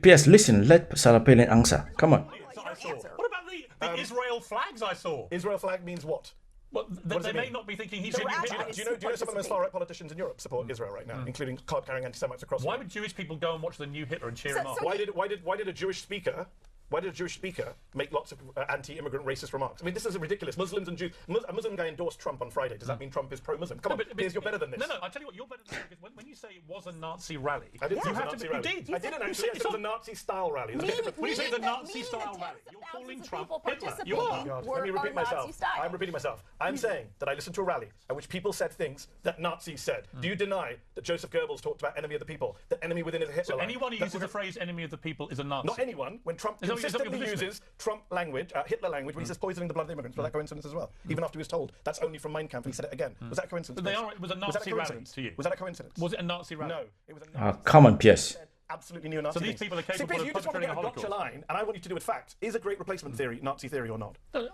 Piers, listen. Let Sarah Palin answer. Come on. What about the Israel flags I saw? Israel flag means what? Well, they may not be thinking he's... Do you know some of the most far-right politicians in Europe support Israel right now, including card-carrying anti-Semites across the world? Why would Jewish people go and watch the new Hitler and cheer him on? Why did a Jewish speaker make lots of anti-immigrant racist remarks? I mean, this is ridiculous. Muslims and Jews... A Muslim guy endorsed Trump on Friday. Does that mean Trump is pro-Muslim? Come on, Piers, you're better than this. No, I'll tell you what, you're better than this, because when you say it was a Nazi rally... I didn't say it was a Nazi rally. You did. I didn't actually. I said it was a Nazi-style rally. When you say the Nazi-style rally, you're calling Trump Hitler. You are. Let me repeat myself. I'm repeating myself. I'm saying that I listened to a rally at which people said things that Nazis said. Do you deny that Joseph Goebbels talked about enemy of the people? That enemy within is a Hitler? So anyone who uses the phrase enemy of the people is a Nazi? Not anyone. When Trump consistently uses Trump language, Hitler language, when he says poisoning the blood of the immigrants. Was that coincidence as well? Even after he was told that's only from Mein Kampf, and he said it again. Was that a coincidence? It was a Nazi rally to you. Was that a coincidence? Was it a Nazi rally? No, it was a Nazi. Come on, Piers. Absolutely neo-Nazi. So these people are capable of you just want to perpetrating get a a Holocaust. gotcha line, and I want you to do with facts. Is a Great Replacement theory Nazi theory or not? No.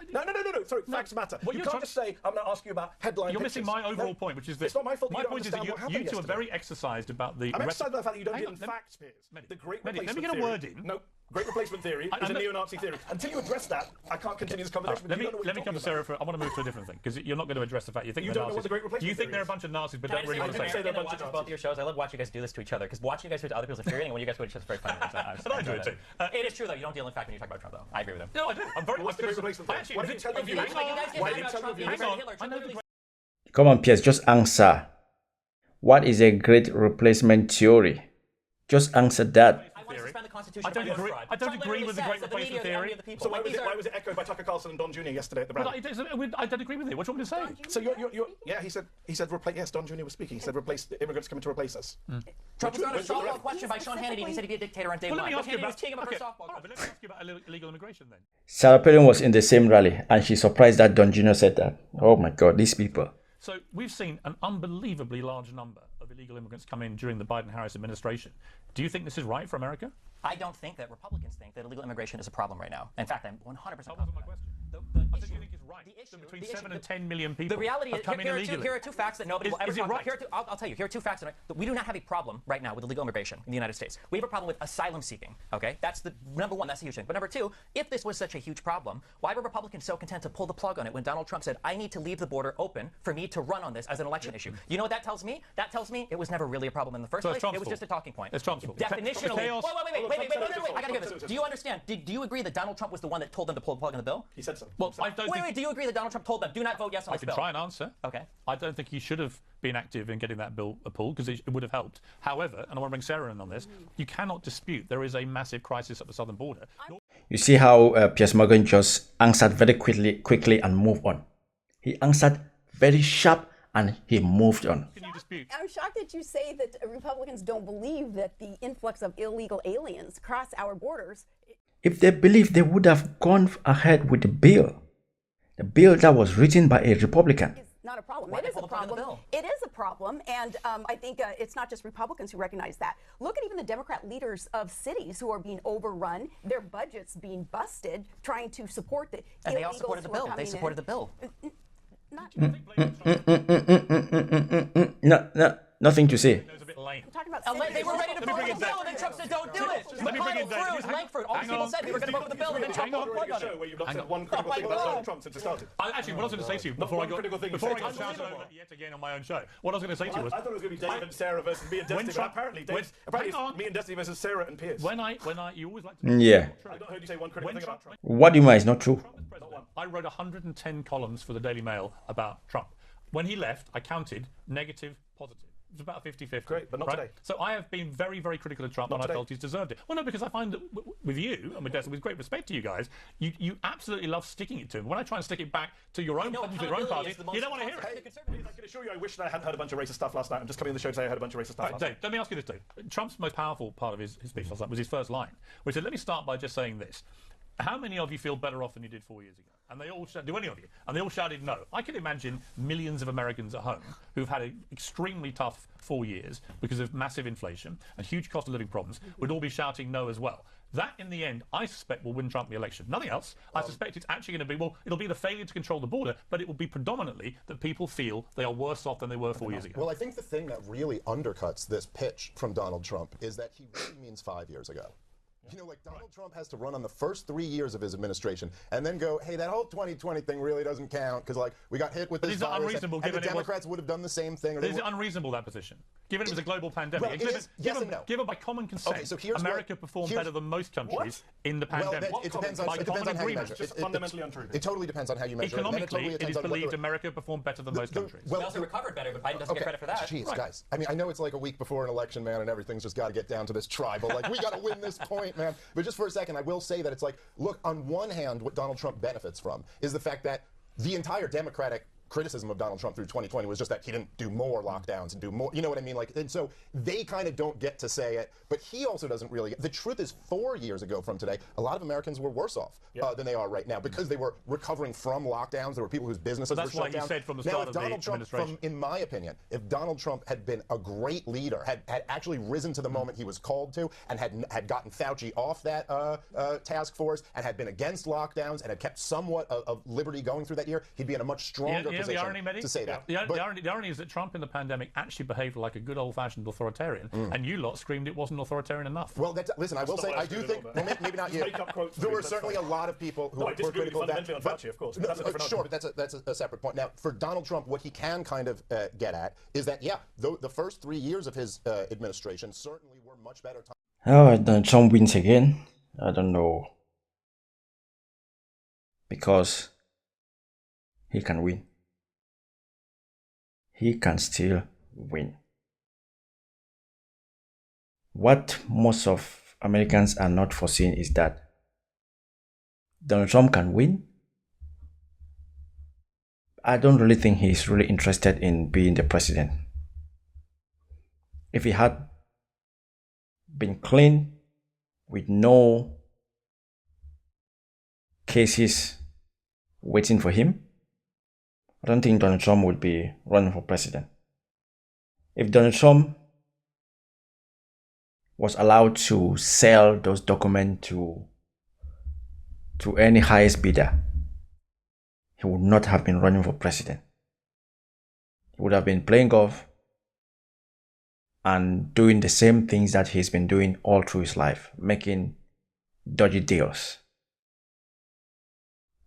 Sorry, facts matter. You can't just say, I'm going to ask you about headline You're missing my overall point, which is this. It's not my fault. My point is that you two are very exercised about the... I'm exercised by the fact that you don't deal in facts, Piers. The Great Replacement let me get a word in. No. Great replacement theory is a neo-Nazi theory. Until you address that, I can't continue this conversation. Let me come to Sarah. I want to move to a different thing because you're not going to address the fact you think you they're don't know what Nazis. the great replacement Do you think theory they're a bunch of Nazis, but don't really want to say they're a bunch of Nazis? Both your shows. I love watching you guys do this to each other because watching you guys do it to other people is infuriating, and when you guys do it, it's just very funny. And I do it too. It is true though. You don't deal in fact when you talk about Trump, though. I agree with him. No, I do. I'm very. What's the great replacement theory? Why did you tell me? Why did you tell me? Hang on. Come on, Piers, just answer. What is a great replacement theory? Just answer that. I don't agree with the great replacement theory. So why was it echoed by Tucker Carlson and Don Jr. yesterday at the rally? I don't agree with it. What do you want me to say? So yeah, he said replace. Yes, Don Jr. was speaking. He said replace immigrants coming to replace us. Trump was on a softball question by Sean Hannity. He said he'd be a dictator on day one. Let me ask you about illegal immigration then. Sarah Palin was in the same rally, and she's surprised that Don Jr. said that. Oh my God, these people. So we've seen an unbelievably large number of illegal immigrants come in during the Biden-Harris administration. Do you think this is right for America? I don't think that Republicans think that illegal immigration is a problem right now. In fact, I'm 100% confident. That wasn't my question. I think you think it's right. Between 7 and 10 million people. The reality is, here are two facts that nobody will ever talk about. I'll tell you, here are two facts that we do not have a problem right now with illegal immigration in the United States. We have a problem with asylum seeking. Okay, that's the number one. That's a huge thing. But number two, if this was such a huge problem, why were Republicans so content to pull the plug on it when Donald Trump said, "I need to leave the border open for me to run on this as an election issue"? You know what that tells me? That tells me it was never really a problem in the first place. It was just a talking point. It's Trump's fault. Definitionally. Wait. I gotta get this. Do you understand? Do you agree that Donald Trump was the one that told them to pull the plug on the bill? He said so. Well, I don't. Wait. Do you agree that Donald Trump told them, do not vote yes on this bill? I can try and answer. Okay. I don't think he should have been active in getting that bill pulled because it would have helped. However, and I want to bring Sarah in on this, you cannot dispute there is a massive crisis at the southern border. You see how Piers Morgan just answered very quickly and moved on. He answered very sharp and he moved on. Can you dispute? I'm shocked that you say that Republicans don't believe that the influx of illegal aliens across our borders. If they believed, they would have gone ahead with the bill. The bill that was written by a Republican. It's not a problem. It is a problem. It is a problem, and I think it's not just Republicans who recognize that. Look at even the Democrat leaders of cities who are being overrun, their budgets being busted, trying to support the and they all supported the bill. They supported the bill. No, nothing to say. I'm talking about they were ready to vote for the bill, and then Trump said, "Don't do it." McConnell, Cruz, Langford, all these people said they were going to vote for the bill, and then Trump pulled the plug on it. Where you've not said one critical thing about Donald Trump since it started. Actually, what I was going to say to you before I got shouted over yet again on my own show, what I was going to say to you was, I thought it was going to be Dave and Sarah versus me and Destiny. Apparently, it's me and Destiny versus Sarah and Piers. When you always like to. Yeah. I've not heard you say one critical thing about Trump. What do you mean is not true? I wrote 110 columns for the Daily Mail about Trump. When he left, I counted negative, positive. It was about 50-50. Great, but not today. So I have been very, very critical of Trump, and I felt he's deserved it. Well, no, because I find that with you, and with great respect to you guys, you absolutely love sticking it to him. When I try and stick it back to your own problems with your own party, you don't want to hear it. I can assure you I wish that I hadn't heard a bunch of racist stuff last night. I'm just coming on the show to say I heard a bunch of racist stuff last Dave, night. let me ask you this, Dave. Trump's most powerful part of his speech last night was his first line, which said, let me start by just saying this. How many of you feel better off than you did 4 years ago? And they all do any of you? And they all shouted no. I can imagine millions of Americans at home who've had an extremely tough 4 years because of massive inflation and huge cost of living problems would all be shouting no as well. That, in the end, I suspect will win Trump the election. Nothing else. I suspect it's actually going to be, well, it'll be the failure to control the border, but it will be predominantly that people feel they are worse off than they were 4 years ago. Well, I think the thing that really undercuts this pitch from Donald Trump is that he really means 5 years ago. You know, like Donald Trump has to run on the first 3 years of his administration and then go, hey, that whole 2020 thing really doesn't count because, like, we got hit with this virus and the Democrats would have done the same thing. Is it unreasonable, that position? Given it was a global pandemic. Well, given by common consent, okay, so America performed better than most countries in the pandemic. Well, it depends on how you measure. It's fundamentally untrue. It totally depends on how you measure. Economically, it is believed America performed better than most countries. We also recovered better, but Biden doesn't get credit for that. Jeez, guys. I mean, I know it's like a week before an election, man, and everything's just got to get down to this tribal. Like, we got to win this point, man. But just for a second, I will say that it's like, look, on one hand, what Donald Trump benefits from is the fact that the entire Democratic criticism of Donald Trump through 2020 was just that he didn't do more lockdowns and do more, you know what I mean? Like, and so they kind of don't get to say it, but he also doesn't really get. The truth is, 4 years ago from today, a lot of Americans were worse off than they are right now because they were recovering from lockdowns. There were people whose businesses were shut down. That's why you said from the start of the administration. In my opinion, if Donald Trump had been a great leader, had actually risen to the moment he was called to, and had gotten Fauci off that task force, and had been against lockdowns, and had kept somewhat of liberty going through that year, he'd be in a much stronger the irony, Mehdi? to say that. The irony is that Trump in the pandemic actually behaved like a good old-fashioned authoritarian, and you lot screamed it wasn't authoritarian enough. Well, listen, I will say, I do think, well, maybe not you. There were certainly a lot of people who were critical of that. Fauci, of course. Sure, but that's a separate point. Now, for Donald Trump, what he can kind of get at is that, yeah, the first 3 years of his administration certainly were much better times. Oh, then Trump wins again. I don't know. Because he can win. He can still win. What most of Americans are not foreseeing is that Donald Trump can win. I don't really think he's really interested in being the president. If he had been clean with no cases waiting for him, I don't think Donald Trump would be running for president. If Donald Trump was allowed to sell those documents to any highest bidder, he would not have been running for president. He would have been playing golf and doing the same things that he's been doing all through his life, making dodgy deals.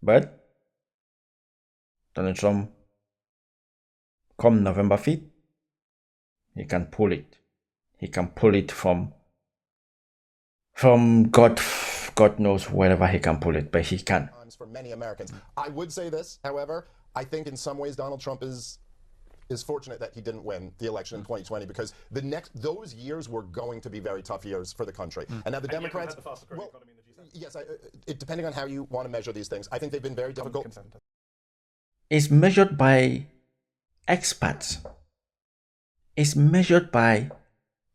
But Donald Trump, come November 5th, he can pull it. He can pull it from God knows wherever he can pull it, but he can. For many Americans. I would say this, however, I think in some ways Donald Trump is fortunate that he didn't win the election in 2020, because those years were going to be very tough years for the country. And now the Democrats, well, yes, depending on how you want to measure these things, I think they've been very difficult. It's measured by experts. It's measured by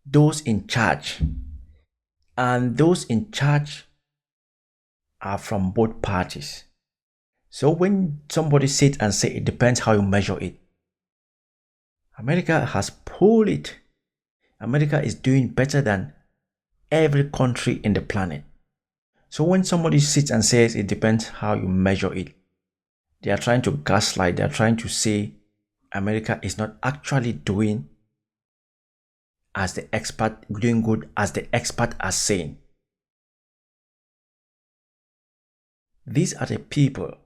those in charge. And those in charge are from both parties. So when somebody sits and says it depends how you measure it, America has pulled it. America is doing better than every country in the planet. So when somebody sits and says it depends how you measure it, they are trying to gaslight. They are trying to say America is not actually doing good as the expert are saying. These are the people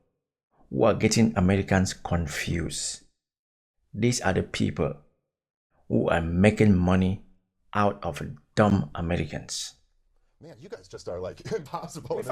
who are getting Americans confused. These are the people who are making money out of dumb Americans. Man, you guys just are like impossible. I'm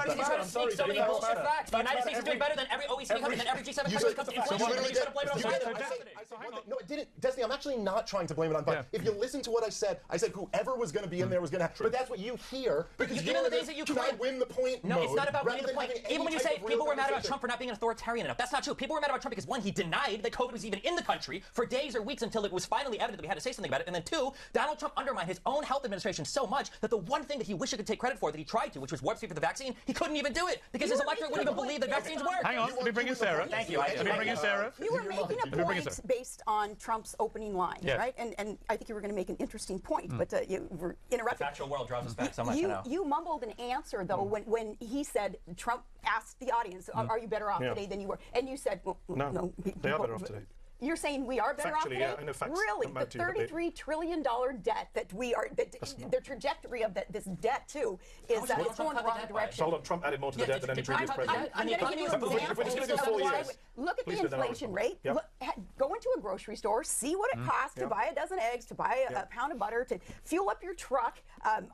sorry, so many bullshit facts. The United States is doing better than every OECD country, than every G7 country comes to inflation. You try to blame it on Biden. No, it didn't. Destiny, I'm actually not trying to blame it on Biden. If you listen to what I said whoever was going to be in there was going to have. But that's what you hear because you're in this can I win the point No, mode, it's not about winning the point. Even when you say people were mad about Trump for not being authoritarian enough, that's not true. People were mad about Trump because, one, he denied that COVID was even in the country for days or weeks until it was finally evident that we had to say something about it. And then, two, Donald Trump undermined his own health administration so much that the one thing that he wished he could take credit for that he tried to, which was warp speed for the vaccine, he couldn't even do it because his electorate wouldn't even believe that vaccines work. Hang on, let me bring in Sarah. Thank you. Let me bring in Sarah. You were making a point based on Trump's opening lines, right? And I think you were going to make an interesting point, but you were interrupted. The factual world drives us back so much. You mumbled an answer, though, when he said, Trump asked the audience, are you better off today than you were? And you said, well, no. They are better off today. You're saying we are better off today? Yeah, I know facts. Really? The $33 trillion debt that we are, the trajectory of this debt, too, is going the wrong direction. Hold on, Trump added more to the debt than any previous president. I'm going to give you an example. Look at the inflation rate. Go into a grocery store, see what it costs to buy a dozen eggs, to buy a pound of butter, to fuel up your truck,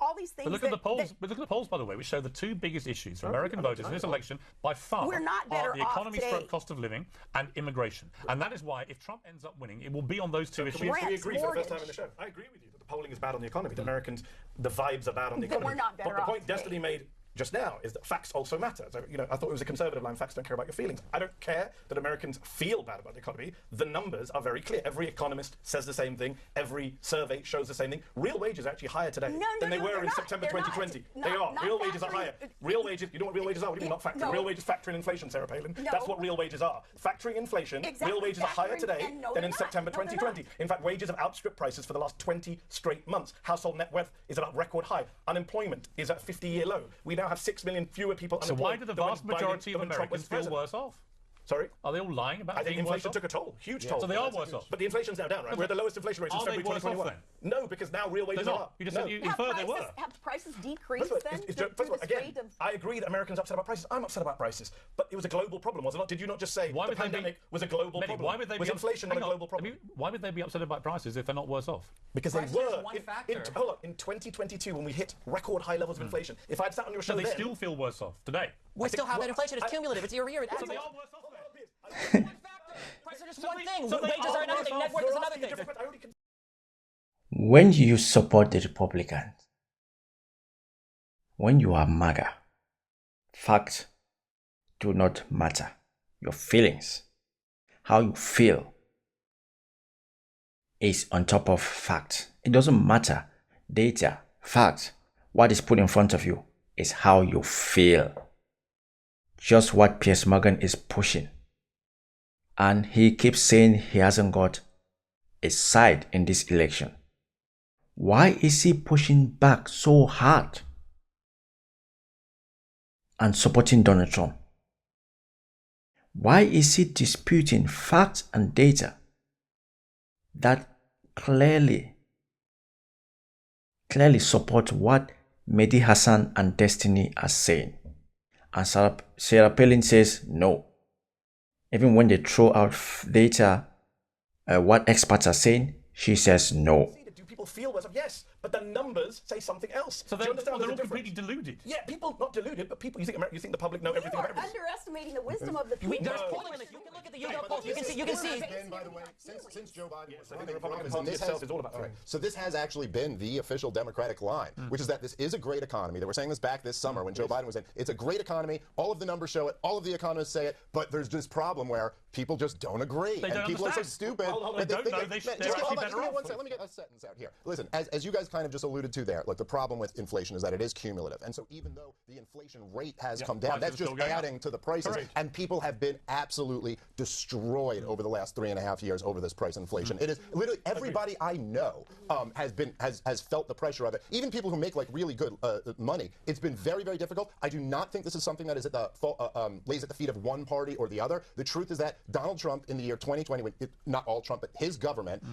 all these things. But look at the polls. But look at the polls, by the way, which show the two biggest issues for American voters in this election by far are the economy, cost of living, and immigration. And that is why, if Trump ends up winning, it will be on those two issues. We agree for the first time in the show. I agree with you that the polling is bad on the economy. The Americans, the vibes are bad on the economy. We're not better but the point off Destiny made just now is that facts also matter. So, I thought it was a conservative line, facts don't care about your feelings. I don't care that Americans feel bad about the economy. The numbers are very clear. Every economist says the same thing. Every survey shows the same thing. Real wages are actually higher today than they were in September 2020. They are. Real wages are higher. Real wages, you know what real wages are? What do you mean not factoring? Real wages factor in inflation, Sarah Palin. That's what real wages are. Factoring inflation, real wages are higher today than in September 2020. In fact, wages have outstripped prices for the last 20 straight months. Household net worth is at a record high. Unemployment is at a 50-year low. We now have 6 million fewer people unemployed. So why do the vast majority of Americans feel worse off? Sorry? Are they all lying about I think being worse inflation off? took a toll, huge toll. So they are worse off. But the inflation's now down, right? We're at the lowest inflation rate since Are they February worse off 2021. then? No, because now real wages They're are not. up. You just No. said you inferred they were. Have prices decreased then? First of all, again, I agree that Americans are upset about prices. I'm upset about prices. But it was a global problem, was it not? Did you not just say the pandemic was a global problem? Why would they was be inflation not a global problem? Why would they be upset about prices if they're not worse off? Because Prices they is were. one factor. Hold on, in 2022, when we hit record high levels of inflation, if I'd sat on your show So they then, still feel worse off today. We still have that inflation. It's cumulative. It's year-over-year. It adds So they up. are worse off then. Prices are just one thing. so they Wages are are another worse thing. off. Net worth is You're another asking a thing. different question. When you support the Republicans, when you are MAGA, facts do not matter. Your feelings, how you feel, is on top of facts. It doesn't matter. Data, facts, what is put in front of you is how you feel. Just what Piers Morgan is pushing. And he keeps saying he hasn't got a side in this election. Why is he pushing back so hard and supporting Donald Trump? Why is he disputing facts and data that clearly support what Mehdi Hassan and Destiny are saying? And Sarah Palin says no. Even when they throw out data, what experts are saying, she says no. Do people feel worse? Yes, but the numbers say something else. So Do you understand they're all there's a completely difference? deluded. Yeah, people not deluded, but people. You think the public know You everything are about everything? underestimating the wisdom of the people. There's polling. You can look at the YouGov polls. You can see. Been, by the way, since Joe Biden was running the Republican for office, Party this itself has- is all about all right. feelings. So this has actually been the official Democratic line, which is that this is a great economy. They were saying this back this summer when Joe Biden was in. It's a great economy. All of the numbers show it. All of the economists say it. But there's this problem where people just don't agree, They and don't people understand. are so stupid. Hold on, that they don't think know that- they man, they're just actually hold on, better give me off. one second. Let me get a sentence out here. Listen, as you guys kind of just alluded to there, look, the problem with inflation is that it is cumulative, and so even though the inflation rate has come down, prices that's are just still going up. adding to the prices, Correct. and people have been absolutely destroyed over the last 3.5 years over this price inflation. It is literally everybody I know has felt the pressure of it. Even people who make like really good money, it's been very, very difficult. I do not think this is something that is at the lays at the feet of one party or the other. The truth is that Donald Trump in the year 2020, not all Trump, but his government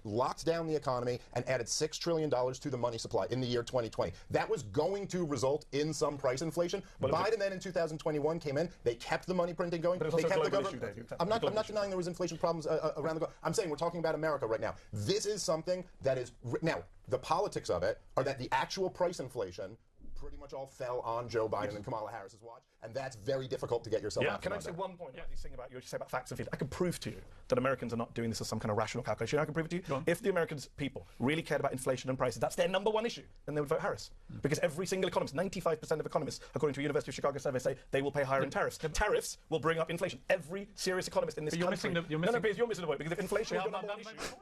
locked down the economy and added $6 trillion to the money supply in the year 2020. That was going to result in some price inflation. Biden then in 2021 came in. They kept the money printing going. But it's They also a kept the global government. issue, Dave. I'm not denying there was inflation problems around the globe. I'm saying we're talking about America right now. This is something that is now the politics of it are that the actual price inflation pretty much all fell on Joe Biden and Kamala Harris's watch, and that's very difficult to get yourself out Can from I say under. one point about this thing about you say about facts and feelings? I can prove to you that Americans are not doing this as some kind of rational calculation. I can prove it to you. If the Americans people really cared about inflation and prices, that's their number one issue, then they would vote Harris. Because every single economist, 95% of economists, according to a University of Chicago survey, say they will pay higher in tariffs. Tariffs will bring up inflation. Every serious economist in this country. No, Piers, you're missing the point. Because if inflation is your number one issue.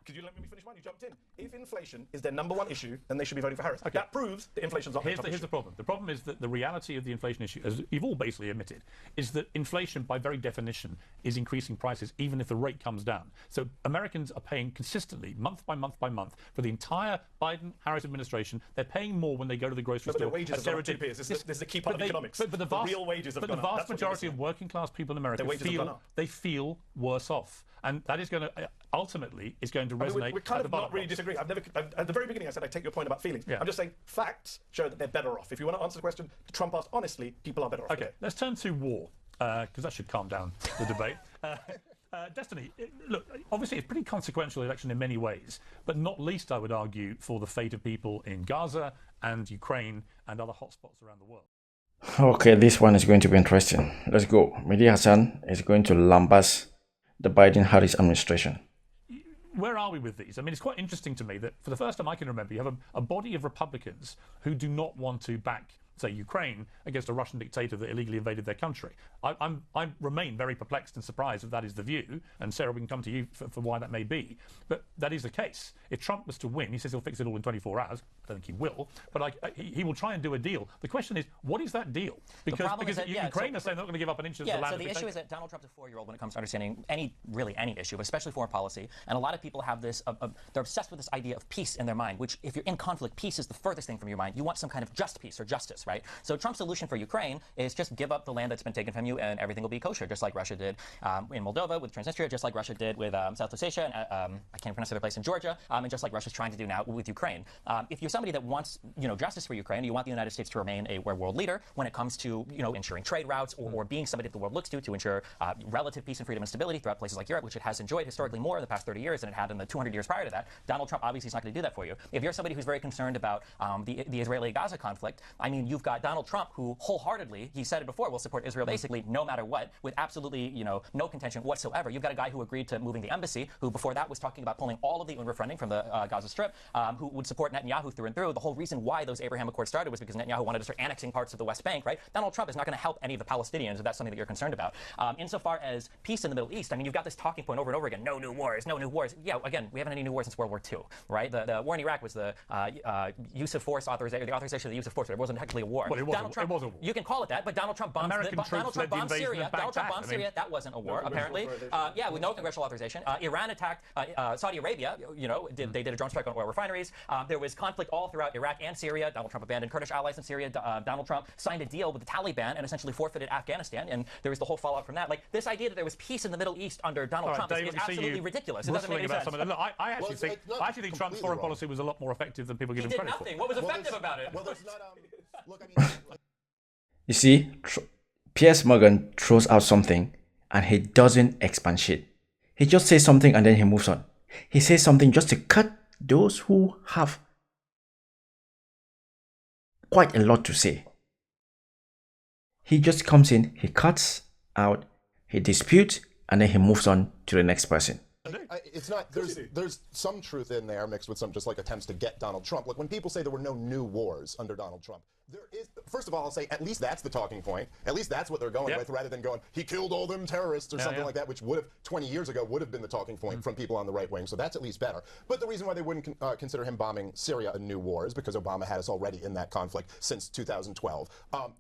Could you let me finish mine? You jumped in. If inflation is their number one issue, then they should be voting for Harris. Okay. That proves that inflation's not Here's the problem. The problem is that the reality of the inflation issue, as you've all basically admitted, is that inflation, by very definition, is increasing prices even if the rate comes down. So Americans are paying consistently, month by month by month, for the entire Biden-Harris administration. They're paying more when they go to the grocery store. But the wages have gone up too, Piers. This is the key part of economics. But the real wages have gone up. But the vast majority of working-class people in America feel worse off. And that is going to, ultimately, is going to resonate. We're kind of not really disagreeing. At the very beginning, I said I take your point about feelings. Yeah. I'm just saying facts show that they're better off. If you want to answer the question, Trump asked honestly, people are better off. Okay, let's turn to war, because that should calm down the debate. Destiny, look, obviously it's a pretty consequential election in many ways, but not least, I would argue, for the fate of people in Gaza and Ukraine and other hotspots around the world. Okay, this one is going to be interesting. Let's go. Mehdi Hassan is going to lambast the Biden-Harris administration. Where are we with these? I mean, it's quite interesting to me that for the first time I can remember, you have a body of Republicans who do not want to back, say, Ukraine against a Russian dictator that illegally invaded their country. I remain very perplexed and surprised if that is the view, and Sarah, we can come to you for why that may be, but that is the case. If Trump was to win, he says he'll fix it all in 24 hours. I don't think he will, but he will try and do a deal. The question is, what is that deal? Because Ukraine are saying they're not going to give up an inch of the land. Yeah, so the issue is that Donald Trump's a 4-year-old when it comes to understanding any issue, but especially foreign policy. And a lot of people have this, they're obsessed with this idea of peace in their mind, which if you're in conflict, peace is the furthest thing from your mind. You want some kind of just peace or justice, else, right? So Trump's solution for Ukraine is just give up the land that's been taken from you and everything will be kosher, just like Russia did in Moldova with Transnistria, just like Russia did with South Ossetia, and I can't pronounce the other place, in Georgia, and just like Russia's trying to do now with Ukraine. If you're somebody that wants, justice for Ukraine, you want the United States to remain a world leader when it comes to, ensuring trade routes or being somebody that the world looks to ensure relative peace and freedom and stability throughout places like Europe, which it has enjoyed historically more in the past 30 years than it had in the 200 years prior to that. Donald Trump obviously is not going to do that for you. If you're somebody who's very concerned about the Israeli-Gaza conflict, I mean, you've got Donald Trump, who wholeheartedly, he said it before, will support Israel basically no matter what, with absolutely, no contention whatsoever. You've got a guy who agreed to moving the embassy, who before that was talking about pulling all of the UNRWA funding from the Gaza Strip, who would support Netanyahu through and through. The whole reason why those Abraham Accords started was because Netanyahu wanted to start annexing parts of the West Bank, right? Donald Trump is not going to help any of the Palestinians if that's something that you're concerned about. Insofar as peace in the Middle East, I mean, you've got this talking point over and over again, no new wars, no new wars. Yeah, again, we haven't had any new wars since World War II, right? The war in Iraq was the use of force authorization, the authorization of the use of force. It wasn't technically a war. Well, it was a war. You can call it that, but Donald Trump bombed Syria. Donald Trump bombed Syria. That wasn't a war, apparently. Yeah, with no congressional authorization. Iran attacked Saudi Arabia. They did a drone strike on oil refineries. There was conflict all throughout Iraq and Syria. Donald Trump abandoned Kurdish allies in Syria. Donald Trump signed a deal with the Taliban and essentially forfeited Afghanistan. And there was the whole fallout from that. Like, this idea that there was peace in the Middle East under Donald Trump is absolutely ridiculous. It doesn't make any sense. Look, I actually think Trump's foreign policy was a lot more effective than people give him credit for. He did nothing. What was effective about it? Well, there's not. Look, I mean. You see, Piers Morgan throws out something and he doesn't expatiate. He just says something and then he moves on. He says something just to cut those who have quite a lot to say. He just comes in, he cuts out, he disputes, and then he moves on to the next person. It's not. There's some truth in there mixed with some just like attempts to get Donald Trump. Like when people say there were no new wars under Donald Trump, there is. First of all, I'll say at least that's the talking point. At least that's what they're going with, rather than going he killed all them terrorists or something like that, which would have 20 years ago would have been the talking point from people on the right wing. So that's at least better. But the reason why they wouldn't consider him bombing Syria a new war is because Obama had us already in that conflict since 2012.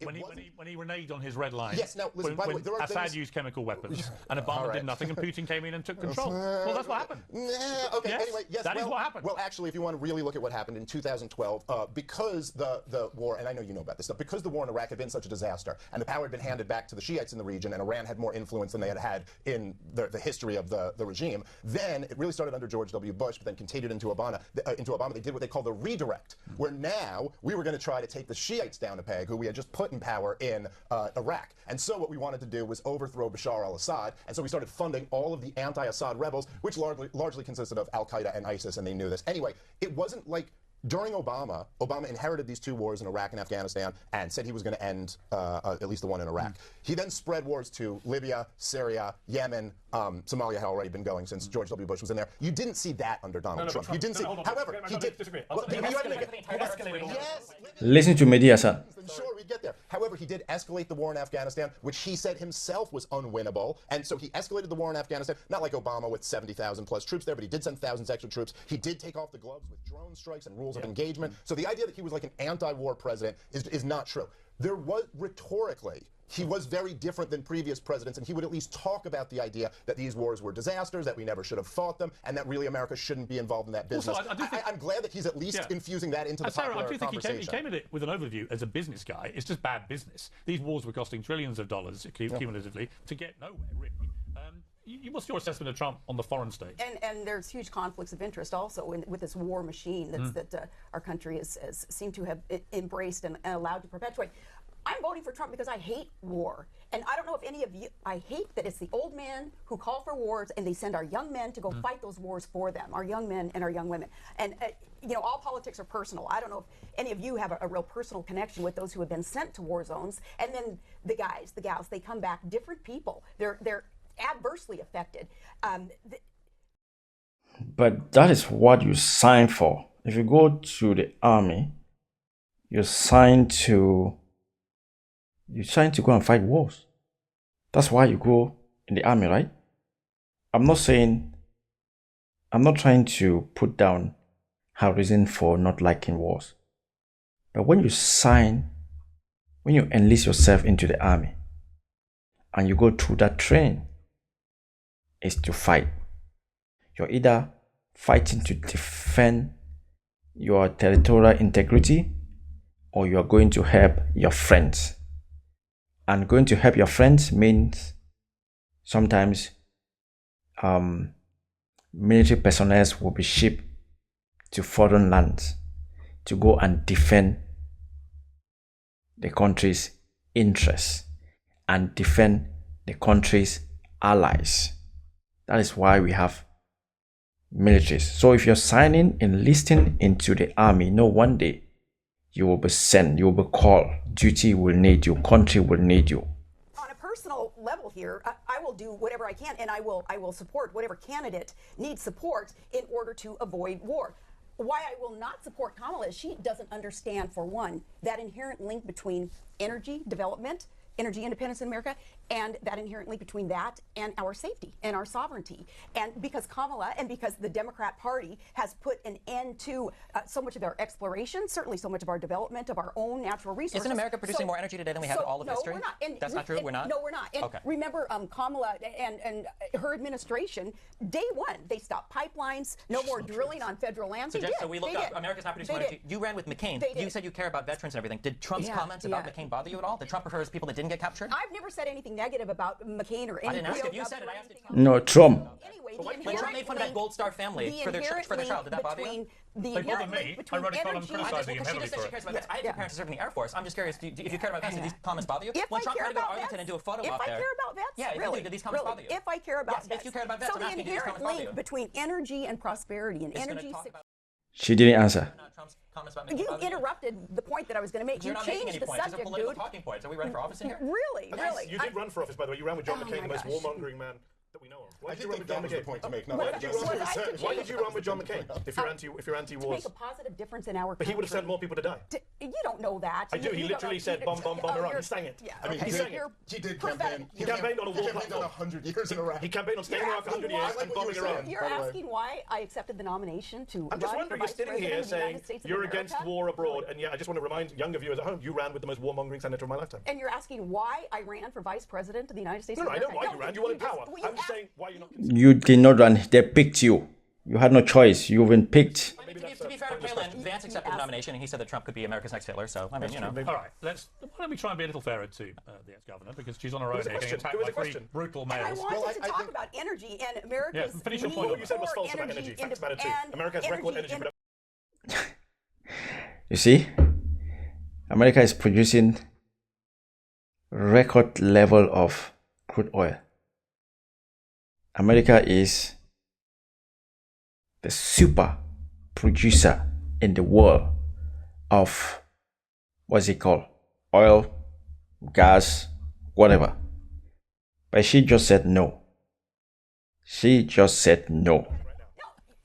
When he reneged on his red line. Yes. Now listen. By the way, there are Assad used chemical weapons and Obama did nothing, and Putin came in and took control. Well, that's what happened. Okay. Yes, anyway, yes. That is what happened. Well, actually, if you want to really look at what happened in 2012, because the war, and I know you know about this stuff, because the war in Iraq had been such a disaster, and the power had been handed back to the Shiites in the region, and Iran had more influence than they had had in the history of the regime. Then it really started under George W. Bush, but then continued into Obama. They did what they called the redirect, where now we were going to try to take the Shiites down a peg, who we had just put in power in Iraq. And so what we wanted to do was overthrow Bashar al-Assad, and so we started funding all of the anti-Assad rebels, which largely consisted of Al-Qaeda and ISIS, and they knew this. Anyway, it wasn't like during Obama inherited these two wars in Iraq and Afghanistan and said he was going to end at least the one in Iraq. He then spread wars to Libya, Syria, Yemen. Somalia had already been going since George W. Bush was in there. You didn't see that under Donald Trump. You didn't see. However, he did. Listen to Mehdi Hasan. Sure, we get there. However, he did escalate the war in Afghanistan, which he said himself was unwinnable. And so he escalated the war in Afghanistan, not like Obama with 70,000 plus troops there, but he did send thousands extra troops. He did take off the gloves with drone strikes and rules of engagement. So the idea that he was like an anti-war president is not true. There was, rhetorically, he was very different than previous presidents, and he would at least talk about the idea that these wars were disasters, that we never should have fought them, and that really America shouldn't be involved in that business. Also, I'm glad that he's at least infusing that into the popular I do think conversation. he came at it with an overview as a business guy. It's just bad business. These wars were costing trillions of dollars cumulatively to get nowhere, really. What's your assessment of Trump on the foreign stage? And there's huge conflicts of interest also with this war machine that our country has seemed to have embraced and allowed to perpetuate. I'm voting for Trump because I hate war. And I don't know if any of you, I hate that it's the old men who call for wars and they send our young men to go fight those wars for them, our young men and our young women. And, all politics are personal. I don't know if any of you have a real personal connection with those who have been sent to war zones. And then the guys, the gals, they come back different people. They're adversely affected. But that is what you sign for. If you go to the army, you sign to go and fight wars. That's why you go in the army, right? I'm not trying to put down her reason for not liking wars. But when you enlist yourself into the army and you go through that training, is to fight. You're either fighting to defend your territorial integrity, or you are going to help your friends. And going to help your friends means sometimes military personnel will be shipped to foreign lands to go and defend the country's interests and defend the country's allies. That is why we have militaries. So if you're enlisting into the army, know one day you will be sent, you will be called. Duty will need you, country will need you. On a personal level here, I will do whatever I can, and I will support whatever candidate needs support in order to avoid war. Why I will not support Kamala is she doesn't understand, for one, that inherent link between energy development, energy independence in America, and that inherent link between that and our safety and our sovereignty. And because Kamala and because the Democrat Party has put an end to so much of our exploration, certainly so much of our development of our own natural resources. Isn't America producing more energy today than we have in all of history? No, we're not. And that's not true? We're not? No, we're not. And okay. Remember, Kamala and her administration, day one, they stopped pipelines, no more drilling on federal lands. So we looked up, America's not producing more energy. You ran with McCain. You said you care about veterans and everything. Did Trump's comments about McCain bother you at all? Did Trump prefers people that didn't get captured? I've never said anything negative about McCain or any. I didn't ask if you said it. I asked if No, Trump. Anyway, when Trump made fun of that Gold Star family for their child, did that bother you? They bother me. I wrote a column criticizing him heavily for it. I had two parents who served in the Air Force. I'm just curious, if you care about vets, do these comments bother you? When Trump tried to go to Arlington and do a photo op there. If I care about vets, yeah, really, did these comments bother you? If I care about vets. If you care about vets, so I'm asking, do these comments bother you? link between energy and prosperity and energy security. She didn't answer. You interrupted the point that I was going to make. You're you not changed making any the points. subject, These are political dude. talking points. Are we running for office in here? Really? You did run for office, by the way. You ran with John McCain, the most warmongering man that we know of. Why did you run with John McCain? The point to make. No, Why did you run with John McCain if you're anti-wars? To make a positive difference in our country. But he would have sent more people to die. You don't know that. I do. He literally said bomb, bomb, bomb Iran. He sang it. Yeah, I mean, okay. he did campaign. He campaigned on a war He campaigned on 100 years in Iraq. He campaigned on staying in Iraq for 100 years and bombing Iran. You're asking why I accepted the nomination to I'm just wondering, you're sitting here saying you're against war abroad, and yet I just want to remind younger viewers at home, you ran with the most warmongering senator of my lifetime. And you're asking why I ran for vice president of the United States of No, I America? know why you ran. You wanted power. I'm just saying why you're not. You did not run. They picked you. You had no choice. You've been picked. To be fair to Palin, Vance accepted the nomination, and he said that Trump could be America's next Hitler. So I mean, you know. All right, why don't we try and be a little fairer to the ex-governor, because she's on her own here getting attacked by three brutal males. I wanted to talk about energy and America's. Yeah, finish your point. What you said was false about energy. Facts about it too. America has record energy production. You see, America is producing record level of crude oil. America is the super producer in the world of what's it called, oil, gas, whatever. But she just said no. She just said no.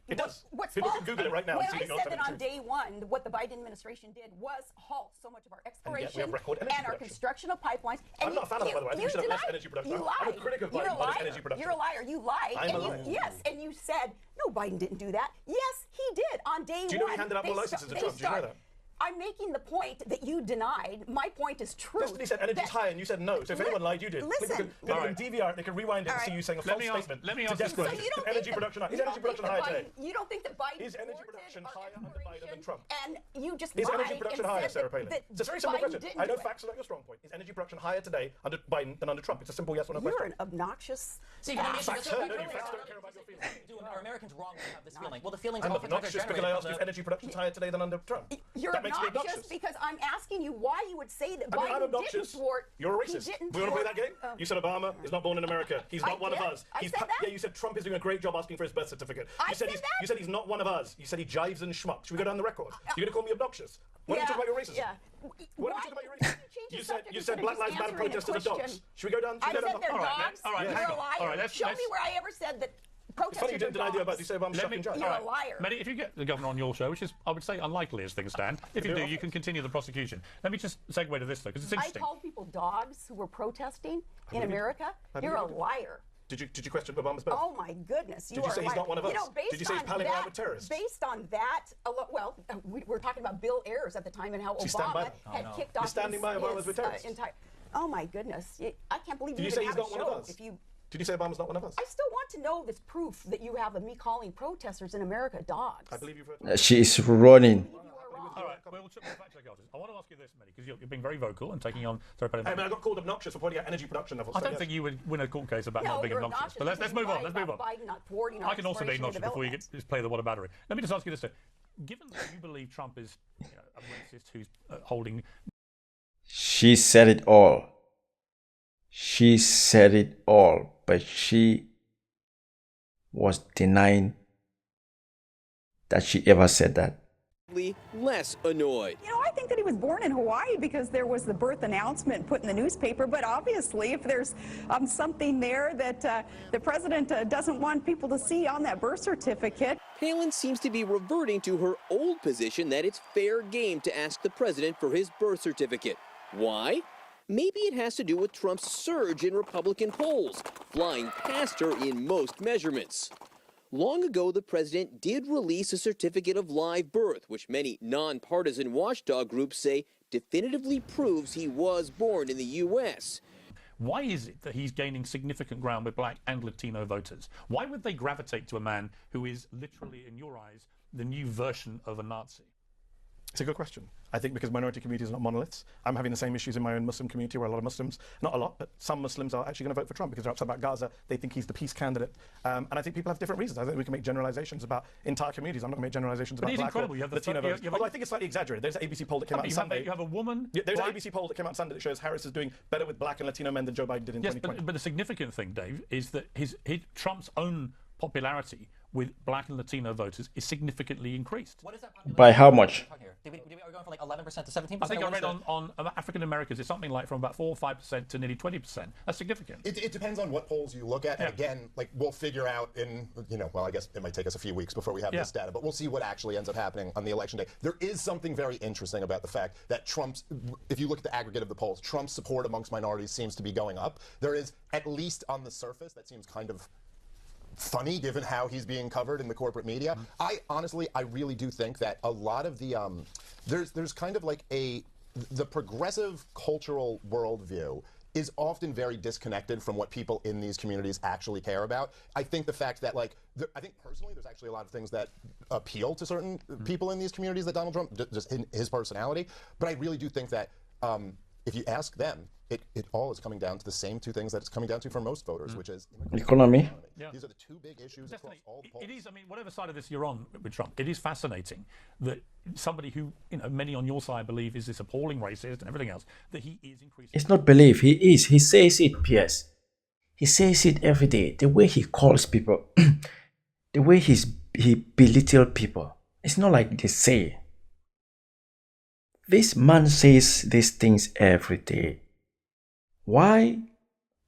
It does. People can Google it right now. When I said that on day one, what the Biden administration did was halt so much of our exploration and our construction of pipelines. And I'm not a fan of that, by the way. I think we should have less energy production. You lied. I'm a critic of Biden, but energy production. You're a liar. You lied. I'm a liar. Yes, and you said, no, Biden didn't do that. Yes, he did on day one. Do you know he handed out more licenses to Trump? Do you know that? I'm making the point that you denied. My point is true. Destiny said energy's high, and you said no. So if anyone lied, you did. Listen. They can DVR it, they can rewind it and see you saying a false statement. Let me ask this question. Energy production high. Is energy production high today? You don't think that Biden is energy production higher under Biden than Trump? And you just is energy production higher, Sarah Palin? It's a very simple question. I know facts are not your strong point. Is energy production higher today under Biden than under Trump? It's a simple yes or no question. You're an obnoxious. See, facts hurt. No, you facts don't care about your feelings. Are Americans wrong to have this feeling? Well, the feelings I'm obnoxious because I asked you if energy production is higher today than under Trump. You're obnoxious because I'm asking you why you would say that I'm Biden obnoxious. didn't thwart. You're a racist. We want to play that game? You said Obama is not born in America. He's not one of us. I said that? Yeah, you said Trump is doing a great job asking for his birth certificate. I said that? You said he's not one of us. You said he jives and schmucks. Should we go down the record? You're going to call me obnoxious? Why don't you talk about your racism? Yeah. Why don't you talk about your racism? You said Black Lives Matter protesters are dogs. Should we go down? I said they're dogs. All right, You're a liar. All right, Show me where I ever said that. It's funny you didn't deny the Obama. You say Obama's shocking judge. You're a liar. Mehdi, if you get the governor on your show, which is, I would say, unlikely as things stand, if you do, you can continue the prosecution. Let me just segue to this, though, because it's interesting. I called people dogs who were protesting in America. You're a liar. Did you question Obama's birth? Oh my goodness! Did you say he's not one of us? Did you say he's palling around with terrorists? Based on that, well, we were talking about Bill Ayers at the time and how Obama had kicked off. You're standing by Obama's with terrorists. Oh my goodness! I can't believe you even say he's have not a one show. of us? Did you say Obama's not one of us? I still want to know this proof that you have of me calling protesters in America dogs. I believe you've heard. She is running. All right, we'll fact check after this. I want to ask you this, Mehdi, because you're being very vocal and taking on. I got called obnoxious for pointing out energy production levels. I don't think you would win a court case about not being obnoxious. But let's move on. Let's move on. I can also be obnoxious before you just play the whataboutery. Let me just ask you this: given that you believe Trump is a racist who's holding, she said it all. She said it all, but she was denying that she ever said that. Less annoyed. You know, I think that he was born in Hawaii because there was the birth announcement put in the newspaper, but obviously if there's something there that the president doesn't want people to see on that birth certificate. Palin seems to be reverting to her old position that it's fair game to ask the president for his birth certificate. Why? Maybe it has to do with Trump's surge in Republican polls, flying past her in most measurements. Long ago, the president did release a certificate of live birth, which many nonpartisan watchdog groups say definitively proves he was born in the U.S. Why is it that he's gaining significant ground with black and Latino voters? Why would they gravitate to a man who is literally, in your eyes, the new version of a Nazi? It's a good question. I think because minority communities are not monoliths. I'm having the same issues in my own Muslim community where a lot of Muslims, not a lot, but some Muslims are actually going to vote for Trump because they're upset about Gaza. They think he's the peace candidate. And I think people have different reasons. I think we can make generalizations about entire communities. I'm not going to make generalizations about black or Latino voters. Although I think it's slightly exaggerated. There's an ABC poll that came out on Sunday. You have a woman... Yeah, there's an ABC poll that came out on Sunday that shows Harris is doing better with black and Latino men than Joe Biden did in 2020. But the significant thing, Dave, is that Trump's own popularity with black and Latino voters is significantly increased. What is that By how much? Are we going from like 11% to 17%? I think I read on African Americans it's something like from about 4 or 5% to nearly 20%. That's significant. It depends on what polls you look at. And again, like we'll figure out in, well, I guess it might take us a few weeks before we have this data, but we'll see what actually ends up happening on the election day. There is something very interesting about the fact that if you look at the aggregate of the polls, Trump's support amongst minorities seems to be going up. There is, at least on the surface, that seems kind of funny given how he's being covered in the corporate media. I really do think that a lot of the there's kind of like the progressive cultural worldview is often very disconnected from what people in these communities actually care about. I think the fact that I think personally there's actually a lot of things that appeal to certain people in these communities that Donald Trump, just in his personality, but I really do think that if you ask them, it all is coming down to the same two things that it's coming down to for most voters, which is economy. Yeah. These are the two big issues across all the polls. It is, I mean, whatever side of this you're on with Trump, it is fascinating that somebody who, many on your side believe is this appalling racist and everything else, that he is increasing. It's not belief, he is. He says it, P.S. He says it every day. The way he calls people, the way he belittles people. It's not like they say. This man says these things every day. Why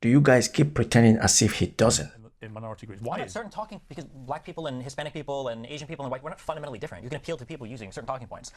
do you guys keep pretending as if he doesn't? In minority groups. Why? Certain talking, because black people and Hispanic people and Asian people and white, we're not fundamentally different. You can appeal to people using certain talking points.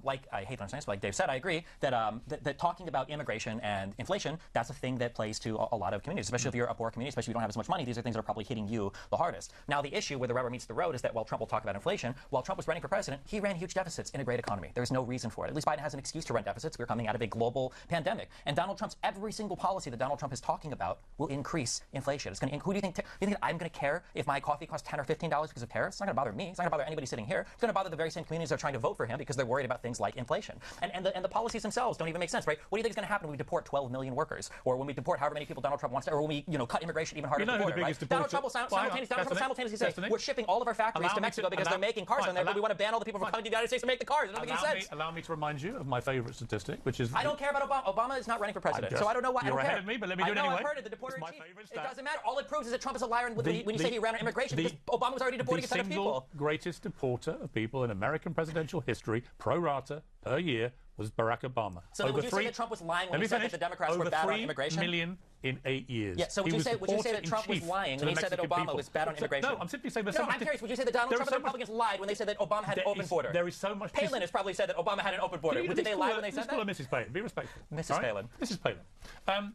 Like, I hate to understand this, but like Dave said, I agree that, that talking about immigration and inflation, that's a thing that plays to a lot of communities, especially if you're a poor community, especially if you don't have as much money. These are things that are probably hitting you the hardest. Now, the issue where the rubber meets the road is that while Trump will talk about inflation, while Trump was running for president, he ran huge deficits in a great economy. There's no reason for it. At least Biden has an excuse to run deficits. We're coming out of a global pandemic. And Donald Trump's every single policy that Donald Trump is talking about will increase inflation. It's going to, who do you think I'm going to care if my coffee costs $10 or $15 because of tariffs? It's not going to bother me. It's not going to bother anybody sitting here. It's going to bother the very same communities that are trying to vote for him because they're worried about things like inflation. And the policies themselves don't even make sense, right? What do you think is going to happen when we deport 12 million workers, or when we deport however many people Donald Trump wants to, or when we cut immigration even harder at the border, right? Donald Trump will simultaneously say, we're shipping all of our factories to Mexico because they're making cars on there, but we want to ban all the people from coming to the United States to make the cars. It doesn't make any sense. Allow me to remind you of my favorite statistic, which is... I don't care about Obama. Obama is not running for president, so I don't know why. You're ahead of me, but let me do it anyway. I've heard it. The deporter in chief. It doesn't matter. All it proves is that Trump is a liar when you say he ran on immigration, because Obama was already deporting a ton of people. The single greatest deporter of people in American presidential history, pro rata, per year, was Barack Obama. So would you say that Trump was lying when he said that the Democrats were bad on immigration? Over 3 million in 8 years. Yeah, so would you say that Trump was lying when he said that Obama was bad on immigration? No, I'm simply saying... No, I'm curious. Would you say that Donald Trump and the Republicans lied when they said that Obama had an open border? There is so much... Palin has probably said that Obama had an open border. Did they lie when they said that? Mrs. Palin. Be respectful. Mrs. Palin. Mrs. Palin.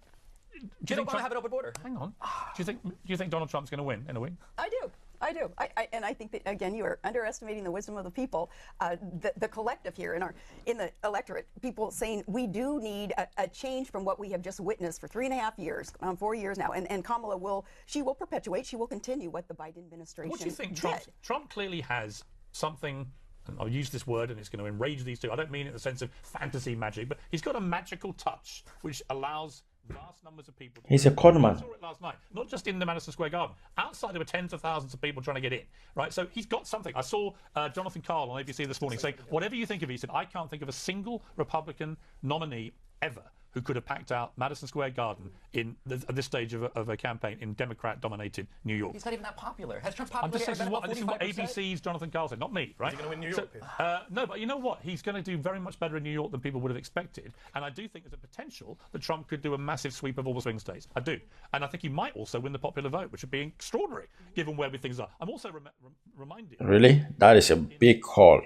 Did Obama have an open border? Hang on. Do you think Donald Trump's going to win in a week? I do. And I think that, again, you are underestimating the wisdom of the people, the collective here in the electorate, people saying we do need a change from what we have just witnessed for 3.5 years, 4 years now. And Kamala will perpetuate, she will continue what the Biden administration What do you think? did. Trump clearly has something and I'll use this word and it's going to enrage these two. I don't mean it in the sense of fantasy magic, but he's got a magical touch which allows vast numbers of people. He's a conman. I saw it last night, not just in the Madison Square Garden. Outside, there were tens of thousands of people trying to get in, right? So he's got something. I saw Jonathan Karl on ABC this morning saying, whatever you think of it, he said, I can't think of a single Republican nominee ever who could have packed out Madison Square Garden at this stage of a campaign in Democrat-dominated New York. He's not even that popular. Has Trump I'm popularity just saying, this is what ABC's Jonathan Karl said, not me, right? Is he going to win New York? No, but you know what? He's going to do very much better in New York than people would have expected. And I do think there's a potential that Trump could do a massive sweep of all the swing states. I do. And I think he might also win the popular vote, which would be extraordinary, given where things are. I'm also reminded... Really? That is a big call.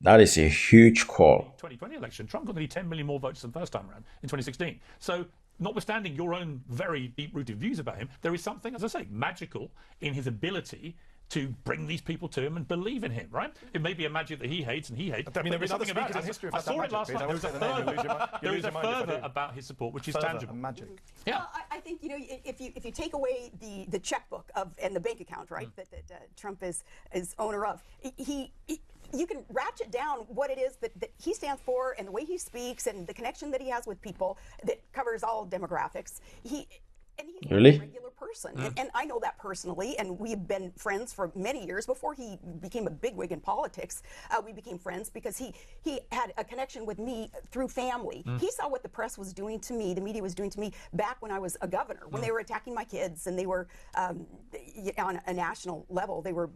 That is a huge call. 2020 election, Trump got nearly 10 million more votes than the first time around in 2016. So, notwithstanding your own very deep-rooted views about him, there is something, as I say, magical in his ability to bring these people to him and believe in him, right? It may be a magic that he hates and he hates. I mean, there is other something about speakers in it. history I have saw had it that last magic, night. There is a fervor about his support, which is tangible. Magic. Yeah. Well, I think, you know, if you take away the checkbook and the bank account, right, that Trump is owner of, you can ratchet down what it is that he stands for and the way he speaks and the connection that he has with people that covers all demographics. He's Really? a regular person. And I know that personally, and we've been friends for many years. Before he became a bigwig in politics, we became friends because he had a connection with me through family. He saw what the press was doing to me, the media was doing to me back when I was a governor, when they were attacking my kids and they were, on a national level, they were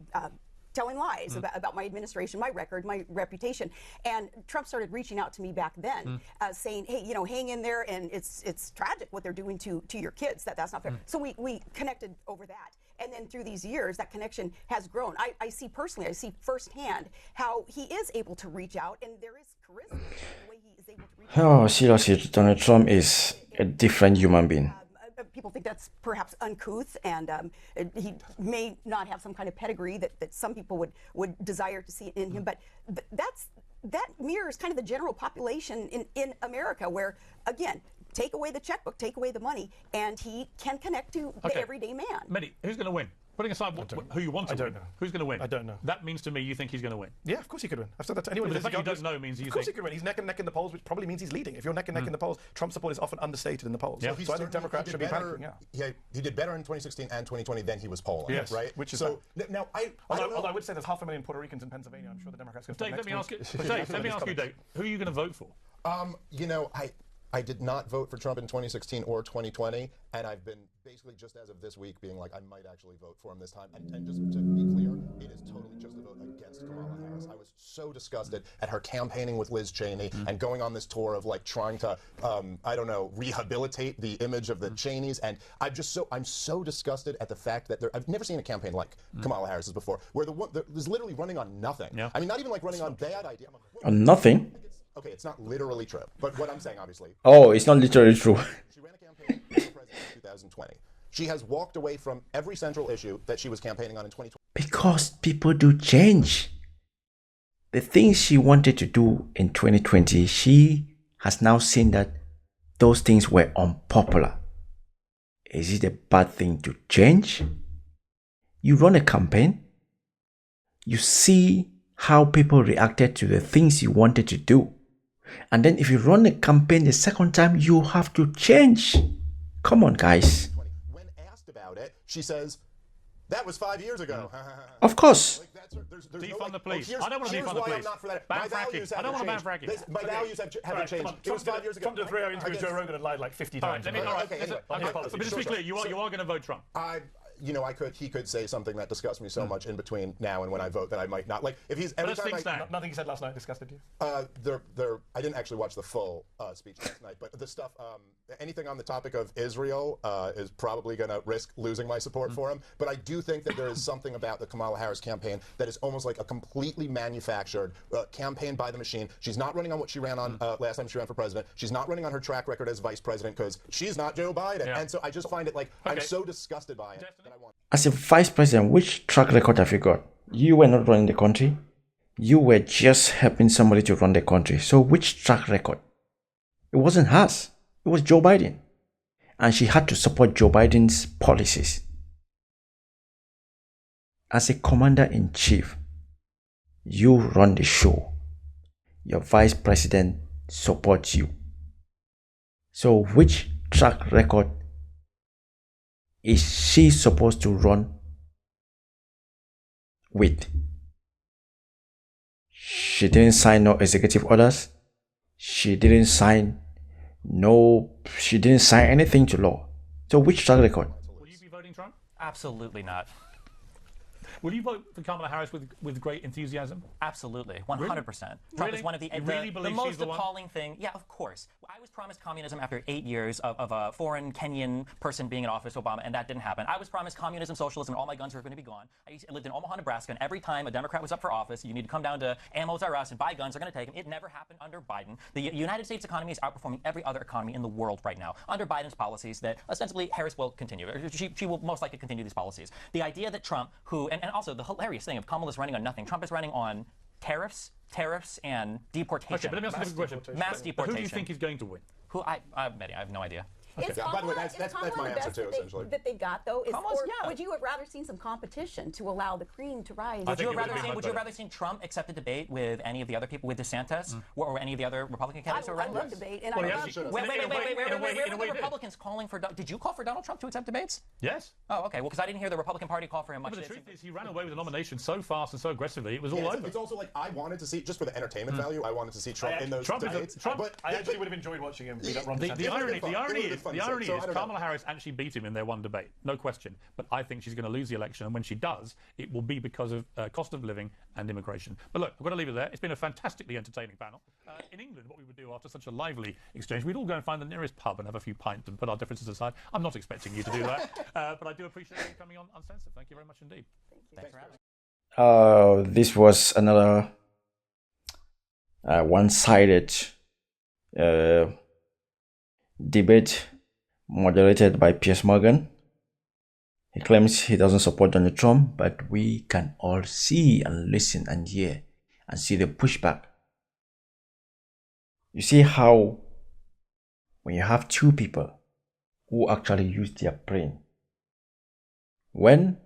telling lies about my administration, my record, my reputation. And Trump started reaching out to me back then, saying, hey, you know, hang in there, and it's tragic what they're doing to your kids, that's not fair. So we connected over that. And then through these years, that connection has grown. I see personally, I see firsthand how he is able to reach out, and there is charisma in the way he is able to reach out. Oh, seriously, Donald Trump is a different human being. People think that's perhaps uncouth, and he may not have some kind of pedigree that some people would desire to see in him, but that mirrors kind of the general population in America, where, again, take away the checkbook, take away the money, and he can connect to the everyday man. Mehdi, who's going to win? Putting aside who you want to win, who's going to win? I don't know. That means to me you think he's going to win. Yeah, of course he could win. I've said that to anyone. But the fact you don't know means you think... Of course he could win. He's neck and neck in the polls, which probably means he's leading. If you're neck and neck in the polls, Trump's support is often understated in the polls. Yeah. So I think Democrats should be panicking. Yeah, he did better in 2016 and 2020 than he was polling. Yes, right. Which is so now although I would say there's 500,000 Puerto Ricans in Pennsylvania. I'm sure the Democrats can. Dave, let me ask you, Dave, who are you going to vote for? You know, I did not vote for Trump in 2016 or 2020, and I've been basically just as of this week being like, I might actually vote for him this time. And just to be clear, it is totally just a vote against Kamala Harris. I was so disgusted at her campaigning with Liz Cheney and going on this tour of like trying to, I don't know, rehabilitate the image of the Cheneys. And I'm so disgusted at the fact that I've never seen a campaign like Kamala Harris's before, where there's literally running on nothing. Yeah. I mean, not even like running on bad idea. On nothing? Okay, it's not literally true, but what I'm saying, obviously. Oh, it's not literally true. She ran a campaign for president in 2020. She has walked away from every central issue that she was campaigning on in 2020. Because people do change. The things she wanted to do in 2020, she has now seen that those things were unpopular. Is it a bad thing to change? You run a campaign, you see how people reacted to the things you wanted to do. And then if you run a campaign the second time, you have to change. Come on, guys. When asked about it, she says, that was 5 years ago. Of course. Defund the police. I don't want to defund the police. Ban fracking. I don't want to ban fracking. My values haven't changed. It was 5 years ago. Trump did a 3-hour interview with Joe Rogan and lied like 50 times. All right. But just to be clear, you are going to vote Trump. You know, he could say something that disgusts me so much in between now and when I vote that I might not. Like, if he's every time nothing he said last night disgusted you? I didn't actually watch the full speech last night, but the stuff, anything on the topic of Israel is probably going to risk losing my support for him. But I do think that there is something about the Kamala Harris campaign that is almost like a completely manufactured campaign by the machine. She's not running on what she ran on last time she ran for president. She's not running on her track record as vice president because she's not Joe Biden. Yeah. And so I just find it like, I'm so disgusted by it. As a vice president, which track record have you got? You were not running the country. You were just helping somebody to run the country. So which track record? It wasn't hers. It was Joe Biden. And she had to support Joe Biden's policies. As a commander-in-chief, You run the show. Your vice president supports you. So which track record is she supposed to run with? She didn't sign no executive orders. She didn't sign anything to law. So which track record? Will you be voting Trump? Absolutely not. Will you vote for Kamala Harris with great enthusiasm? Absolutely, 100%. Trump is one of the most appalling thing. Yeah, of course. I was promised communism after 8 years of a foreign Kenyan person being in office, Obama, and that didn't happen. I was promised communism, socialism, and all my guns were going to be gone. I lived in Omaha, Nebraska, and every time a Democrat was up for office, you need to come down to Ammo's R Us and buy guns. They're going to take them. It never happened under Biden. The United States economy is outperforming every other economy in the world right now under Biden's policies that ostensibly Harris will continue. She will most likely continue these policies. The idea that Trump, and also the hilarious thing of Kamala's running on nothing. Trump is running on tariffs, and deportation. Okay, but let me ask you a question. Mass deportation. Who do you think is going to win? I have no idea. Okay. By the way, that's my answer too, essentially. That they got though, yeah. would you have rather seen some competition to allow the cream to rise? Would you have rather seen Trump accept a debate with any of the other people, with DeSantis or any of the other Republican candidates? I love debate, and wait, where were the Republicans calling for? Did you call for Donald Trump to accept debates? Yes. Oh, okay. Well, because I didn't hear the Republican Party call for him much. But the truth is, he ran away with the nomination so fast and so aggressively, it was all over. It's also like I wanted to see, just for the entertainment value, I wanted to see Trump in those debates. I actually would have enjoyed watching him beat up Ron DeSantis. The irony is Kamala Harris actually beat him in their one debate, no question. But I think she's going to lose the election, and when she does, it will be because of cost of living and immigration. But look, I've got to leave it there. It's been a fantastically entertaining panel. In England, what we would do after such a lively exchange, we'd all go and find the nearest pub and have a few pints and put our differences aside. I'm not expecting you to do that, but I do appreciate you coming on Uncensored. Thank you very much indeed. Thanks for having me. This was another one-sided debate moderated by Piers Morgan. He claims he doesn't support Donald Trump, but we can all see and listen and hear and see the pushback. You see how when you have two people who actually use their brain, when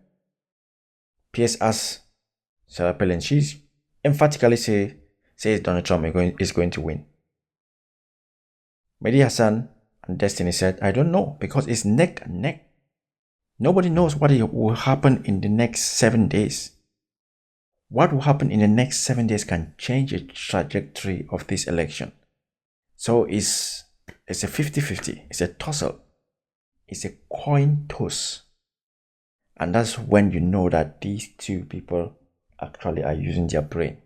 Piers asks Sarah Palin, she emphatically says Donald Trump is going to win. Mehdi Hassan and Destiny said, I don't know, because it's neck and neck. Nobody knows what will happen in the next 7 days. What will happen in the next 7 days can change the trajectory of this election. So it's a 50-50. It's a toss-up. It's a coin toss. And that's when you know that these two people actually are using their brain.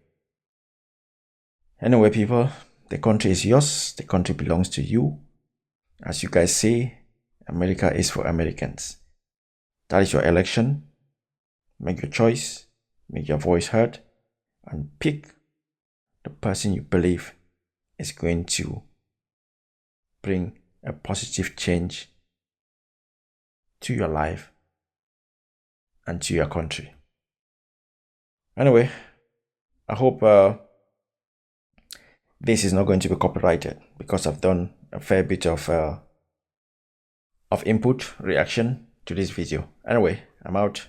Anyway, people, the country is yours. The country belongs to you. As you guys say, America is for Americans. That is your election. Make your choice, make your voice heard, and pick the person you believe is going to bring a positive change to your life and to your country. Anyway, I hope this is not going to be copyrighted, because I've done a fair bit of input reaction to this video. Anyway, I'm out.